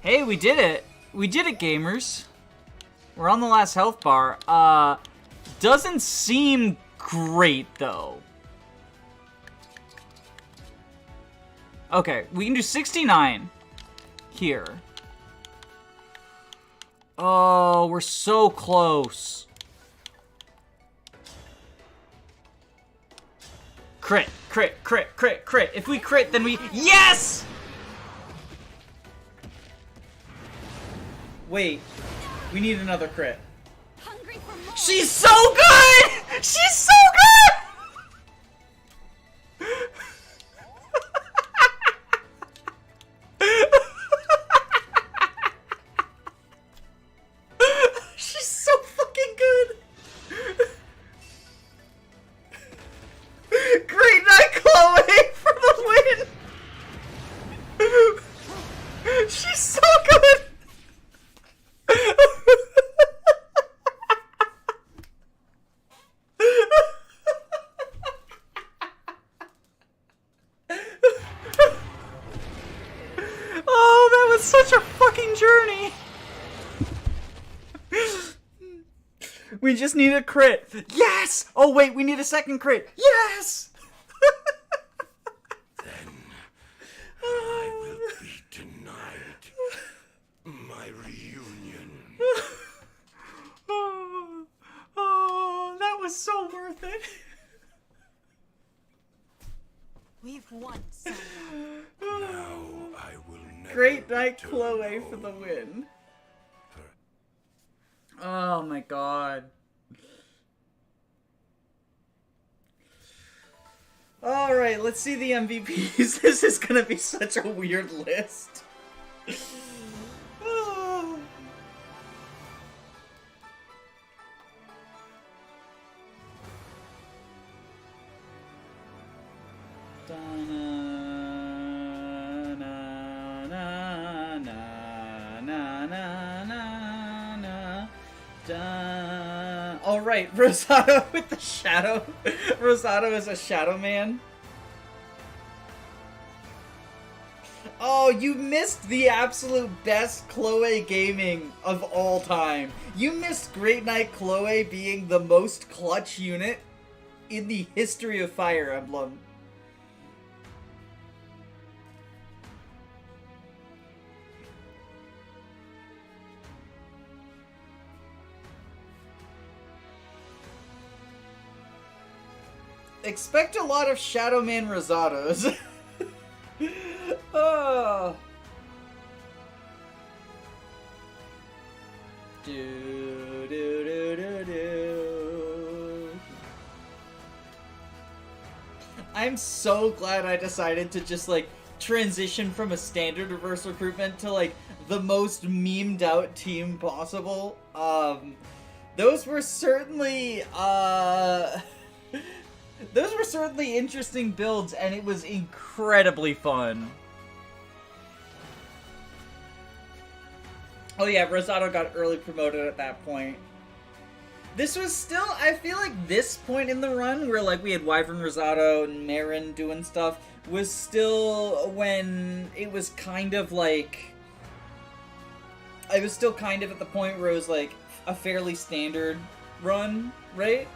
Hey, we did it. We did it, gamers. We're on the last health bar. Doesn't seem great, though. Okay, we can do 69 here. Oh, we're so close. Crit, crit, crit, crit, crit. If we crit, then we... Yes! Wait. We need another crit. Hungry for more. She's so good! She's so good! She's so fucking good! Great night, Chloe, for the win! She's so good! Oh, that was such a fucking journey! We just need a crit. Yes! Oh wait, we need a second crit. Yes! Then I will be denied my reunion. Oh, that was so worth it. We've won, Sona. Now I will never Great night, return Chloe, for home. the win. Oh my god. Alright, let's see the MVPs. This is gonna be such a weird list. Oh. All right, Rosado with the shadow. Rosado is a shadow man. Oh, you missed the absolute best Chloe gaming of all time. You missed Great Knight Chloe being the most clutch unit in the history of Fire Emblem. Expect a lot of Shadow Man Rosados. Oh. Do, do, do, do, do. I'm so glad I decided to just like transition from a standard reverse recruitment to like the most memed out team possible. Those were certainly those were certainly interesting builds, and it was incredibly fun. Oh yeah, Rosado got early promoted at that point. This was still, I feel like this point in the run, where like we had Wyvern Rosado and Marin doing stuff, was still when it was kind of like... I was still kind of at the point where it was like a fairly standard run, right?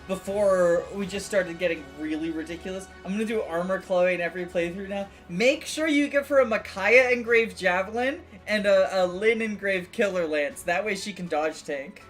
Before we just started getting really ridiculous. I'm gonna do Armor Chloe in every playthrough now. Make sure you give her a Micaiah engraved Javelin and a Lyn engraved Killer Lance. That way she can dodge tank.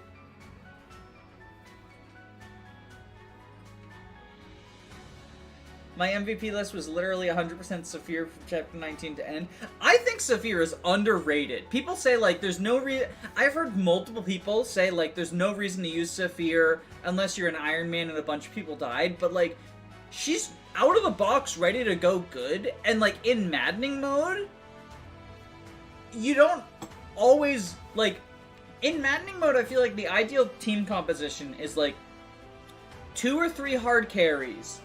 My MVP list was literally 100% Saphir from Chapter 19 to end. I think Saphir is underrated. People say, like, there's no reason... I've heard multiple people say, like, there's no reason to use Saphir unless you're an Iron Man and a bunch of people died. But, like, she's out of the box ready to go good. And, like, in Maddening mode, you don't always, like... In Maddening mode, I feel like the ideal team composition is, like, 2 or 3 hard carries,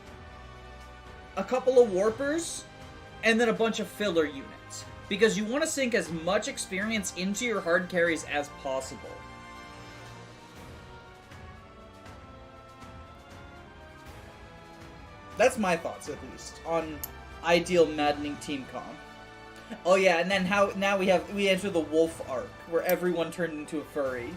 a couple of warpers, and then a bunch of filler units. Because you want to sink as much experience into your hard carries as possible. That's my thoughts, at least, on ideal maddening team comp. Oh yeah, and then how now we enter the wolf arc, where everyone turned into a furry.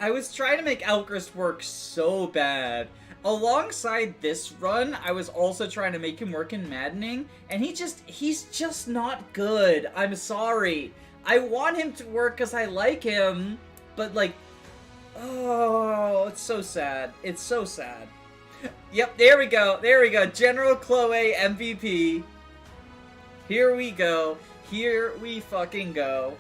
I was trying to make Elchrist work so bad. alongside this run, I was also trying to make him work in Maddening, and he's just not good. I'm sorry. I want him to work because I like him, but like, oh, it's so sad. It's so sad. Yep, there we go. There we go. General Chloe MVP. Here we go. Here we fucking go.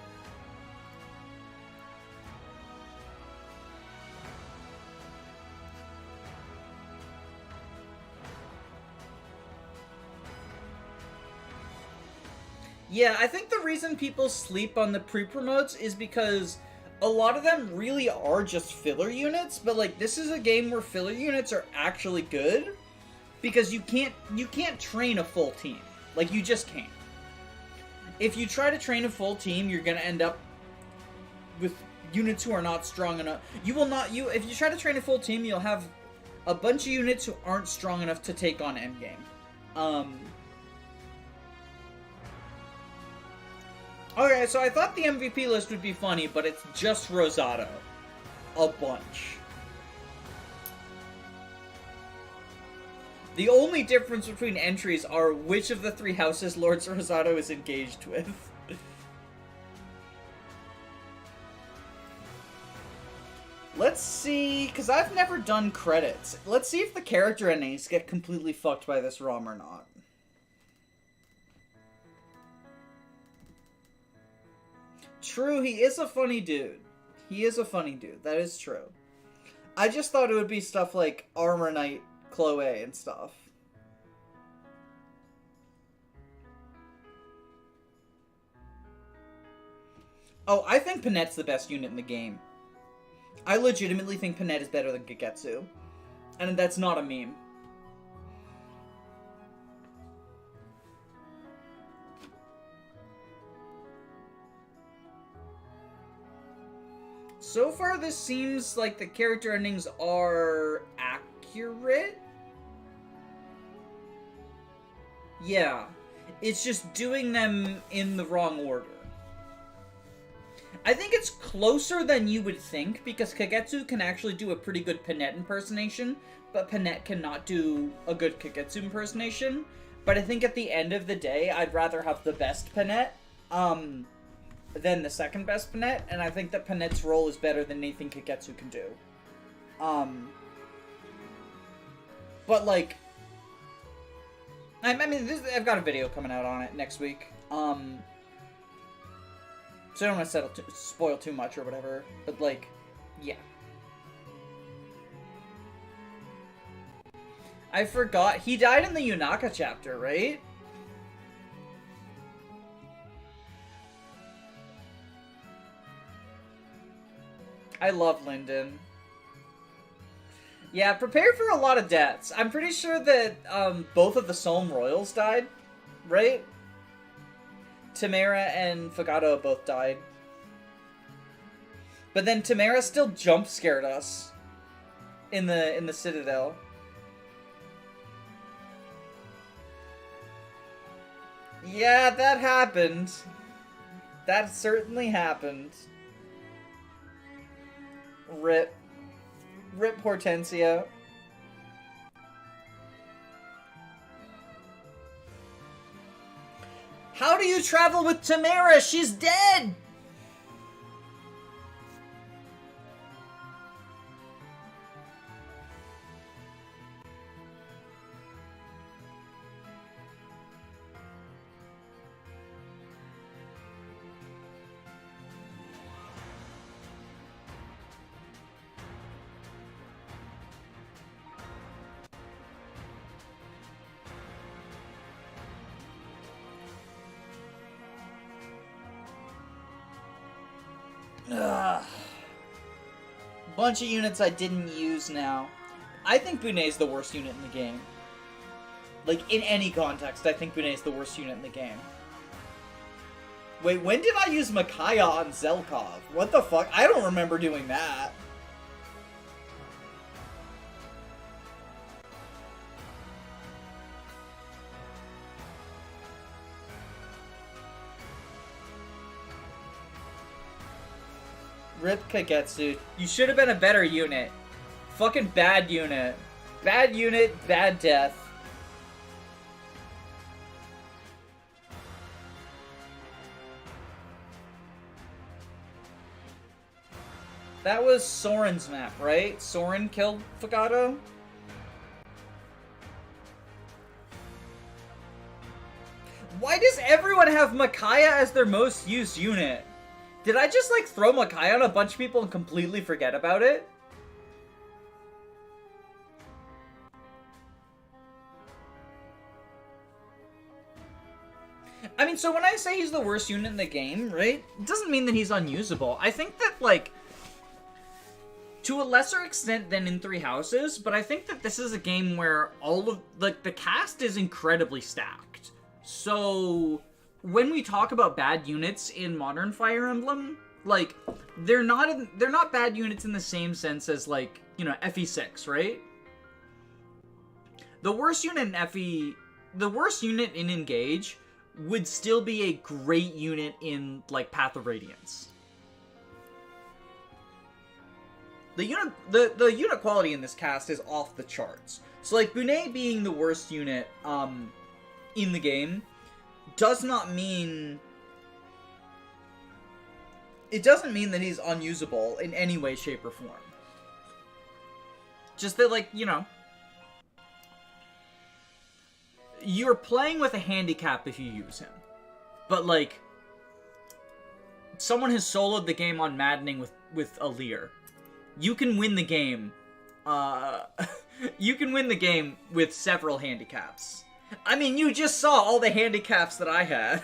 Yeah, I think the reason people sleep on the pre-promotes is because a lot of them really are just filler units, but like this is a game where filler units are actually good because you can't train a full team. Like you just can't. If you try to train a full team, you're gonna end up with units who are not strong enough. If you try to train a full team, you'll have a bunch of units who aren't strong enough to take on endgame. Okay, so I thought the MVP list would be funny, but it's just Rosado. A bunch. The only difference between entries are which of the 3 houses Lord Rosado is engaged with. Let's see, because I've never done credits. Let's see if the character endings get completely fucked by this ROM or not. True, he is a funny dude. He is a funny dude. That is true. I just thought it would be stuff like Armor Knight, Chloe, and stuff. Oh, I think Panette's the best unit in the game. I legitimately think Panette is better than Kagetsu. And that's not a meme. So far, this seems like the character endings are accurate. Yeah. It's just doing them in the wrong order. I think it's closer than you would think, because Kagetsu can actually do a pretty good Panette impersonation, but Panette cannot do a good Kagetsu impersonation. But I think at the end of the day, I'd rather have the best Panette, than the second best Panette, and I think that Panette's role is better than anything Kagetsu can do. But like, I mean, I've got a video coming out on it next week. So I don't want to spoil too much or whatever, but like, yeah. I forgot, he died in the Yunaka chapter, right? I love Lyndon. Yeah, prepare for a lot of deaths. I'm pretty sure that both of the Sohm Royals died, right? Tamara and Fagato both died. But then Tamara still jump scared us in the Citadel. Yeah, that happened. That certainly happened. Rip. Rip Hortensia. How do you travel with Tamara? She's dead! Ugh. Bunch of units I didn't use now. I think Bunei's the worst unit in the game. Like, in any context, I think Bunei's the worst unit in the game. Wait, when did I use Micaiah on Zelkov? What the fuck? I don't remember doing that. Rip Kagetsu. You should have been a better unit. Fucking bad unit. Bad unit, bad death. That was Soren's map, right? Soren killed Fagato? Why does everyone have Micaiah as their most used unit? Did I just, like, throw Micaiah on a bunch of people and completely forget about it? I mean, so when I say he's the worst unit in the game, right? It doesn't mean that he's unusable. I think that, like, to a lesser extent than in Three Houses, but I think that this is a game where all of, like, the cast is incredibly stacked. So, when we talk about bad units in modern Fire Emblem, like, they're not bad units in the same sense as, like, you know, FE6, right? The worst unit in Engage would still be a great unit in, like, Path of Radiance. The unit quality in this cast is off the charts. So, like, Bunei being the worst unit, in the game does not mean... It doesn't mean that he's unusable in any way, shape, or form. Just that, like, you know... You're playing with a handicap if you use him. But, like... Someone has soloed the game on Maddening with a Lear. You can win the game. You can win the game with several handicaps. I mean, you just saw all the handicaps that I had.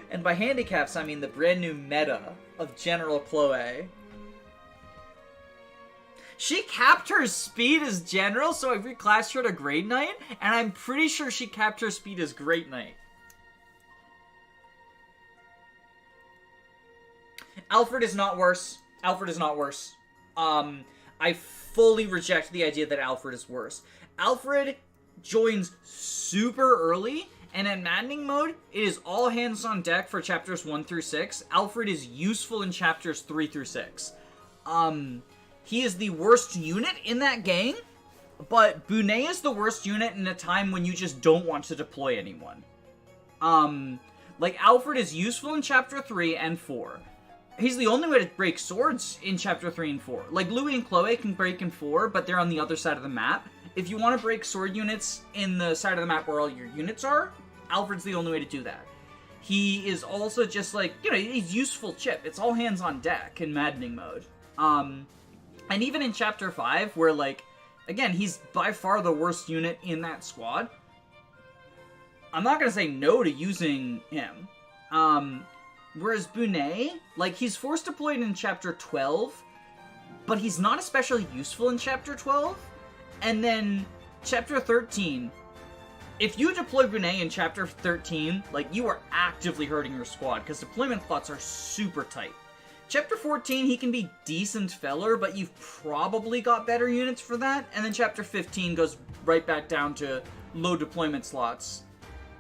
And by handicaps, I mean the brand new meta of General Chloe. She capped her speed as General, so I reclassed her to Grade Knight, and I'm pretty sure she capped her speed as Great Knight. Alfred is not worse. Alfred is not worse. I fully reject the idea that Alfred is worse. Alfred joins super early, and in Maddening mode, it is all hands on deck for chapters 1 through 6. Alfred is useful in chapters 3 through 6. He is the worst unit in that game, but Bunei is the worst unit in a time when you just don't want to deploy anyone. Like, Alfred is useful in chapter 3 and 4. He's the only way to break swords in chapter 3 and 4. Like, Louis and Chloe can break in 4, but they're on the other side of the map. If you want to break sword units in the side of the map where all your units are, Alfred's the only way to do that. He is also just, like, you know, he's useful chip. It's all hands on deck in Maddening mode. And even in chapter 5, where, like, again, he's by far the worst unit in that squad, I'm not going to say no to using him. Whereas Bunei, like, he's force deployed in chapter 12, but he's not especially useful in chapter 12. And then chapter 13, if you deploy Bunei in chapter 13, like, you are actively hurting your squad, because deployment slots are super tight. Chapter 14, he can be decent feller, but you've probably got better units for that. And then chapter 15 goes right back down to low deployment slots.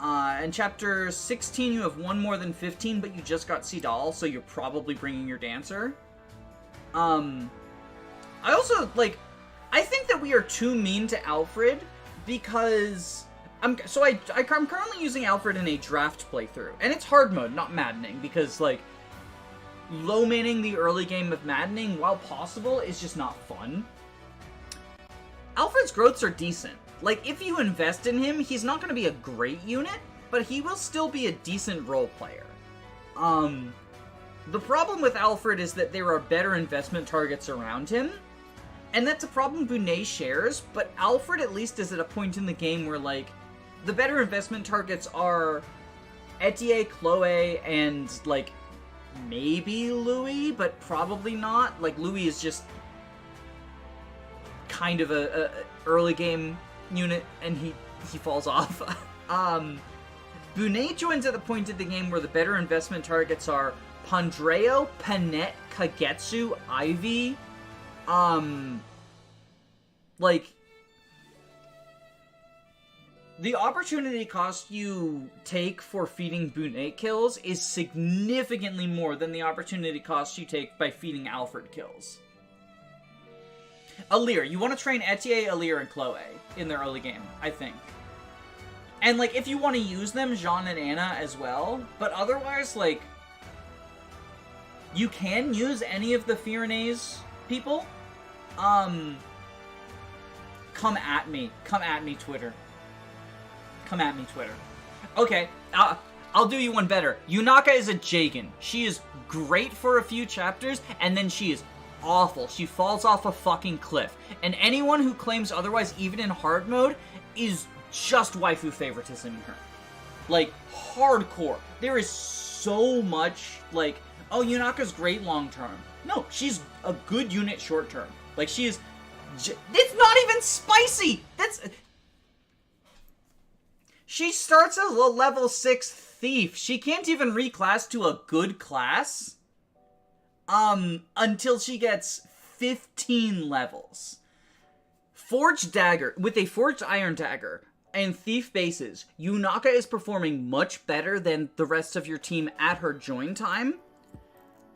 And chapter 16, you have one more than 15, but you just got seadal, so you're probably bringing your dancer. I also, like, I think that we are too mean to Alfred, because I'm currently using Alfred in a draft playthrough, and it's hard mode, not Maddening, because, like, low manning the early game of Maddening, while possible, is just not fun. Alfred's growths are decent. Like, if you invest in him, he's not going to be a great unit, but he will still be a decent role player. The problem with Alfred is that there are better investment targets around him, and that's a problem Bunei shares, but Alfred at least is at a point in the game where, like, the better investment targets are Etienne, Chloe, and, like, maybe Louis, but probably not. Like, Louis is just kind of a early game unit, and he falls off. Bunei joins at the point of the game where the better investment targets are Pandreo, Panette, Kagetsu, Ivy. Like, the opportunity cost you take for feeding Bunei kills is significantly more than the opportunity cost you take by feeding Alfred kills. Alir. You want to train Etienne, Alir, and Chloe in the early game, I think. And, like, if you want to use them, Jean and Anna as well. But otherwise, like, you can use any of the Firenze people. Come at me. Come at me, Twitter. Come at me, Twitter. Okay, I'll do you one better. Yunaka is a Jagan. She is great for a few chapters, and then she is awful. She falls off a fucking cliff. And anyone who claims otherwise, even in hard mode, is just waifu favoritism in her. Like, hardcore. There is so much, like, oh, Yunaka's great long-term. No, she's a good unit short-term. Like, she is... It's not even spicy! That's... She starts as a level 6 thief. She can't even reclass to a good class. Until she gets 15 levels. Forged Dagger. With a Forged Iron Dagger and Thief bases, Yunaka is performing much better than the rest of your team at her join time.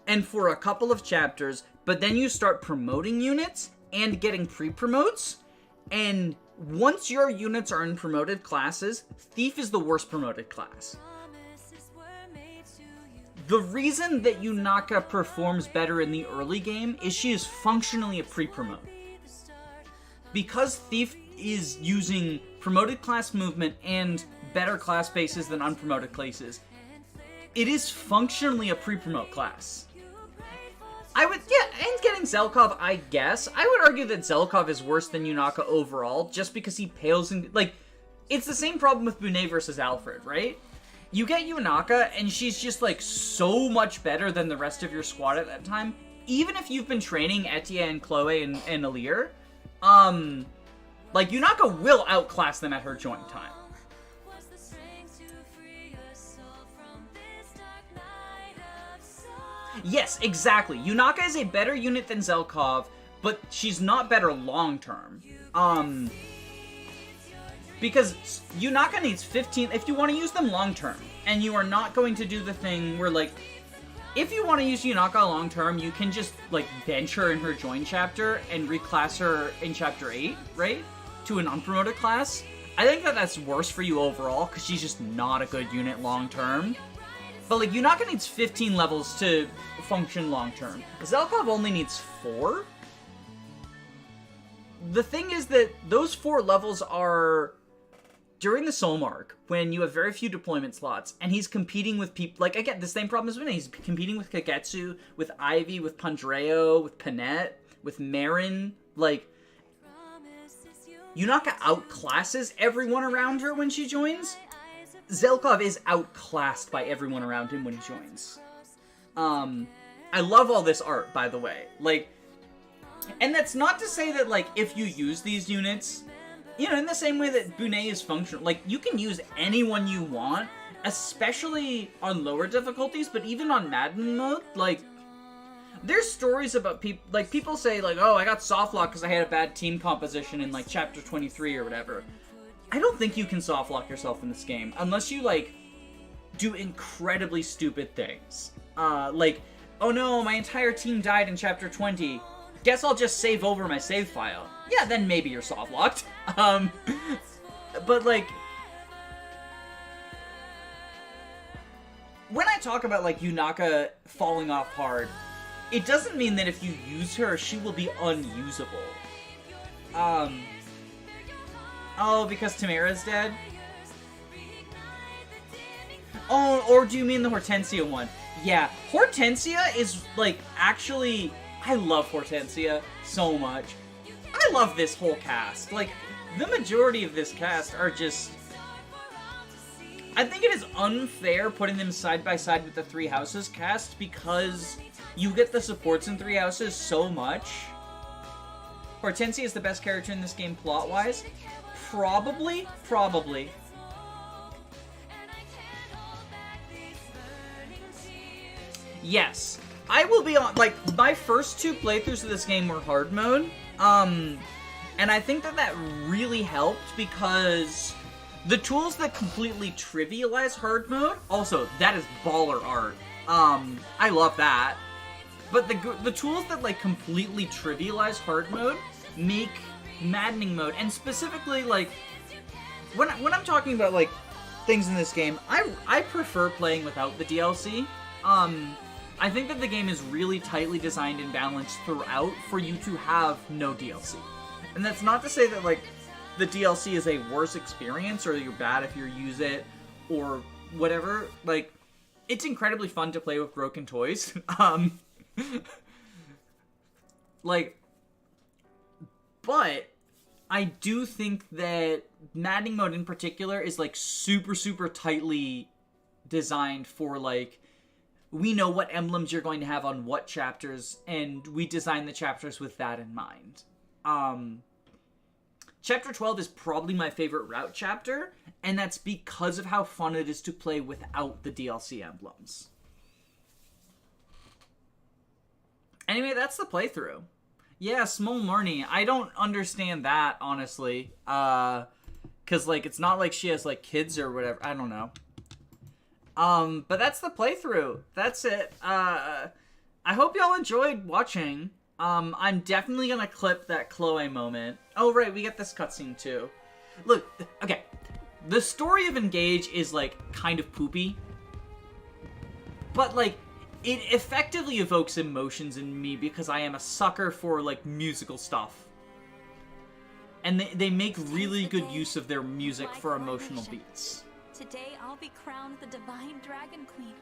And for a couple of chapters, but then you start promoting units and getting pre-promotes, and once your units are in promoted classes, Thief is the worst promoted class. The reason that Yunaka performs better in the early game is she is functionally a pre-promote. Because Thief is using promoted class movement and better class bases than unpromoted classes, it is functionally a pre-promote class. And getting Zelkov, I guess. I would argue that Zelkov is worse than Yunaka overall, just because he pales in... Like, it's the same problem with Bunet versus Alfred, right? You get Yunaka, and she's just, like, so much better than the rest of your squad at that time. Even if you've been training Etienne and Chloe and Alir, like, Yunaka will outclass them at her joint time. Yes, exactly. Yunaka is a better unit than Zelkov, but she's not better long-term. Because Yunaka needs 15... If you want to use them long-term, and you are not going to do the thing where, like... If you want to use Yunaka long-term, you can just, like, bench her in her join chapter and reclass her in Chapter 8, right? To an unpromoted class. I think that that's worse for you overall, because she's just not a good unit long-term. But, like, Yunaka needs 15 levels to function long-term. Zelkov only needs 4? The thing is that those 4 levels are during the Soul Mark, when you have very few deployment slots, and he's competing with people... Like, again, the same problem as Vinay. He's competing with Kagetsu, with Ivy, with Pandreo, with Panette, with Marin. Like, Yunaka outclasses everyone around her when she joins. Zelkov is outclassed by everyone around him when he joins. I love all this art, by the way. Like, and that's not to say that, like, if you use these units, you know, in the same way that Bunet is functional, like, you can use anyone you want, especially on lower difficulties, but even on Madden mode, like, there's stories about people, like, people say, like, oh, I got softlock because I had a bad team composition in, like, Chapter 23 or whatever. I don't think you can softlock yourself in this game, unless you, like, do incredibly stupid things. Like, oh no, my entire team died in Chapter 20. Guess I'll just save over my save file. Yeah, then maybe you're softlocked. But, like, when I talk about, like, Yunaka falling off hard, it doesn't mean that if you use her, she will be unusable. Oh, because Tamara's dead? Oh, or do you mean the Hortensia one? Yeah, Hortensia is, like, actually... I love Hortensia so much. I love this whole cast. Like, the majority of this cast are just... I think it is unfair putting them side by side with the Three Houses cast because you get the supports in Three Houses so much. Hortensia is the best character in this game plot-wise. Probably. Yes. I will be on, like, my first 2 playthroughs of this game were hard mode. And I think that really helped because the tools that completely trivialize hard mode, also, that is baller art. I love that. But the tools that, like, completely trivialize hard mode make maddening mode, and specifically, like, when I'm talking about, like, things in this game, I prefer playing without the DLC. I think that the game is really tightly designed and balanced throughout for you to have no DLC. And that's not to say that, like, the DLC is a worse experience, or you're bad if you use it, or whatever. Like, it's incredibly fun to play with broken toys. Like, but I do think that maddening mode in particular is, like, super, super tightly designed for, like, we know what emblems you're going to have on what chapters, and we design the chapters with that in mind. Chapter 12 is probably my favorite route chapter, and that's because of how fun it is to play without the DLC emblems. Anyway, that's the playthrough. Yeah, Small Marnie. I don't understand that, honestly. 'Cause, like, it's not like she has, like, kids or whatever. I don't know. But that's the playthrough. That's it. I hope y'all enjoyed watching. I'm definitely gonna clip that Chloe moment. Oh, right, we get this cutscene, too. Look, okay. The story of Engage is, like, kind of poopy. But, like, it effectively evokes emotions in me because I am a sucker for, like, musical stuff. And they make really good use of their music for emotional beats. Today I'll be crowned the Divine Dragon Queen.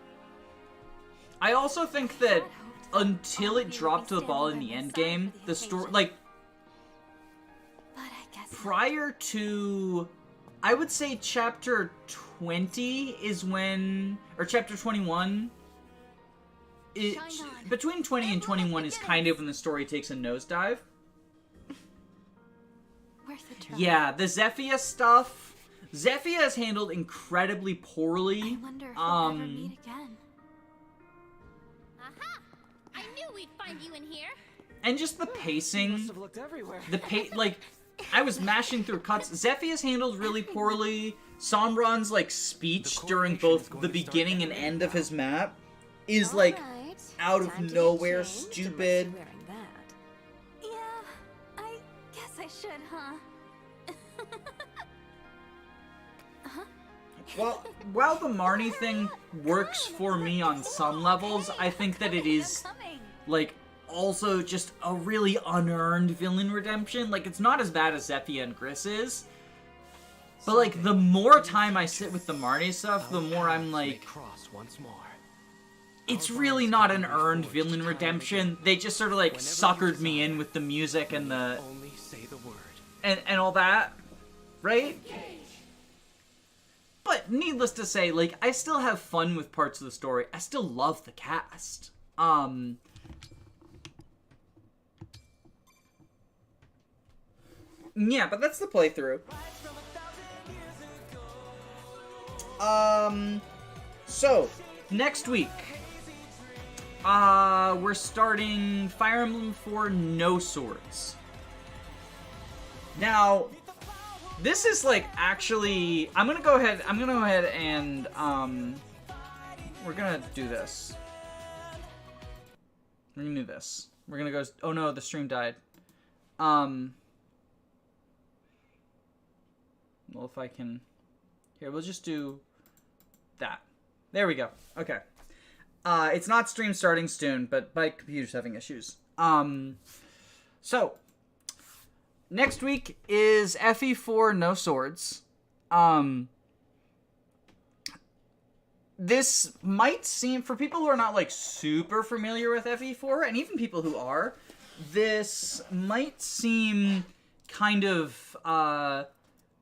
I also think that until it dropped the ball in the end game, the story, like, prior to, I would say chapter 20 is when, or chapter 21, between 20 and 21 is kind of when the story takes a nosedive. Yeah, the Zephia stuff, Zephia is handled incredibly poorly. I wonder if we'll ever meet again. Aha! I knew we'd find you in here. And just the pacing, Must have looked everywhere. like, I was mashing through cuts. Zephia's handled really poorly. Sombron's, like, speech during both the beginning and end of his map is, like, out of nowhere stupid. Yeah, I guess I should, huh? Well, while the Marnie thing works for me on some levels, I think that it is, like, also just a really unearned villain redemption. Like, it's not as bad as Zephia and Gris is. But, like, the more time I sit with the Marnie stuff, the more I'm like, it's really not an earned villain redemption. They just sort of, like, suckered me in with the music and the... and all that, right? But needless to say, like, I still have fun with parts of the story. I still love the cast. Yeah, but that's the playthrough. So, next week, we're starting Fire Emblem 4 No Swords. Now, this is, like, actually, I'm gonna go ahead and, we're gonna do this. We're gonna do this. We're gonna go, oh no, the stream died. Well, if I can, here, we'll just do that. There we go. Okay. It's not stream starting soon, but my computer's having issues. So, next week is FE4 No Swords. This might seem, for people who are not, like, super familiar with FE4, and even people who are, this might seem kind of,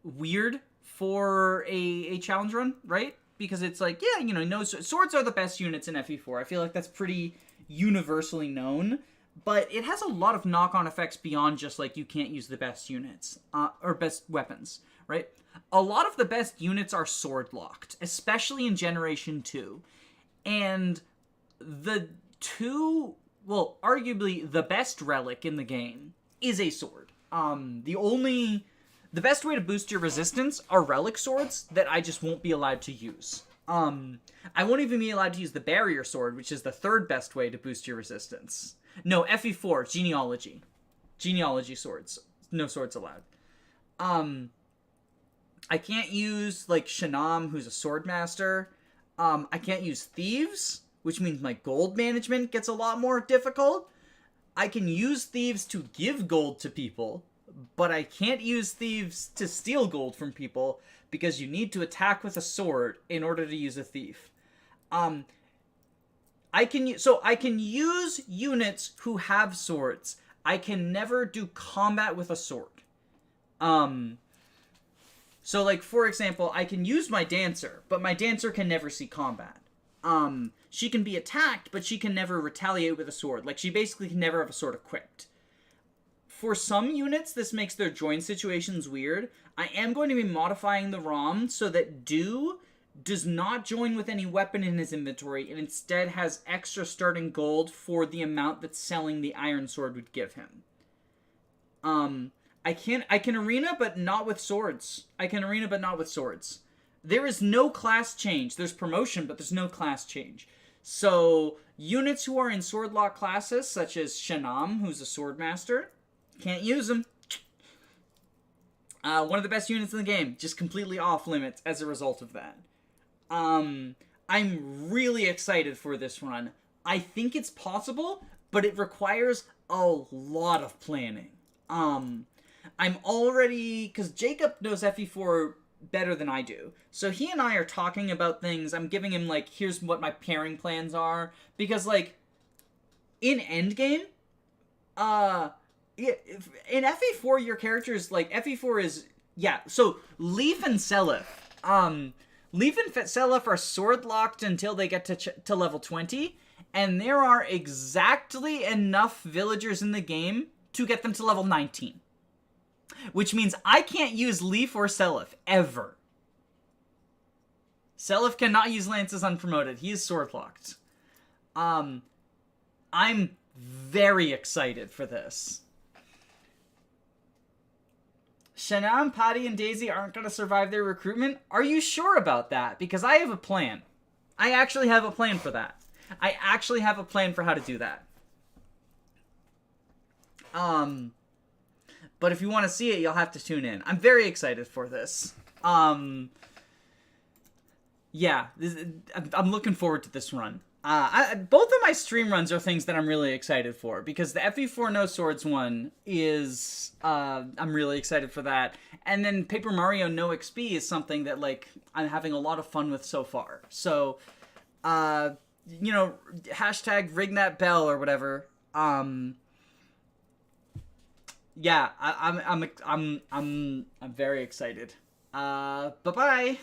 weird for a challenge run, right? Because it's like, yeah, you know, no, swords are the best units in FE4. I feel like that's pretty universally known. But it has a lot of knock-on effects beyond just, like, you can't use the best units, or best weapons, right? A lot of the best units are sword-locked, especially in Generation 2. And the two, well, arguably the best relic in the game is a sword. The best way to boost your resistance are relic swords that I just won't be allowed to use. I won't even be allowed to use the barrier sword, which is the third best way to boost your resistance. No, FE4, genealogy. Genealogy swords. No swords allowed. I can't use, like, Shanam, who's a sword master. I can't use thieves, which means my gold management gets a lot more difficult. I can use thieves to give gold to people, but I can't use thieves to steal gold from people because you need to attack with a sword in order to use a thief. I can use units who have swords. I can never do combat with a sword. So, like, for example, I can use my dancer, but my dancer can never see combat. She can be attacked, but she can never retaliate with a sword. Like, she basically can never have a sword equipped. For some units, this makes their join situations weird. I am going to be modifying the ROM so that Do does not join with any weapon in his inventory, and instead has extra starting gold for the amount that selling the iron sword would give him. I can arena, but not with swords. There is no class change. There's promotion, but there's no class change. So, units who are in sword lock classes, such as Shanam, who's a sword master, can't use them. One of the best units in the game, just completely off limits as a result of that. I'm really excited for this run. I think it's possible, but it requires a lot of planning. I'm already, because Jacob knows FE4 better than I do. So he and I are talking about things. I'm giving him, like, here's what my pairing plans are. Because, like, in Endgame, in FE4, your characters, like, FE4 is, yeah, so Leaf and Seliph. Leaf and Seliph are sword locked until they get to level 20. And there are exactly enough villagers in the game to get them to level 19. Which means I can't use Leaf or Seliph, ever. Seliph cannot use lances unpromoted. He is sword locked. I'm very excited for this. Shanam, Patty, and Daisy aren't going to survive their recruitment? Are you sure about that? Because I have a plan. I actually have a plan for that. I actually have a plan for how to do that. But if you want to see it, you'll have to tune in. I'm very excited for this. Yeah, I'm looking forward to this run. Both of my stream runs are things that I'm really excited for, because the FE4 No Swords one is, I'm really excited for that. And then Paper Mario No XP is something that, like, I'm having a lot of fun with so far. So, you know, hashtag ring that bell or whatever. Yeah, I'm very excited. Bye-bye.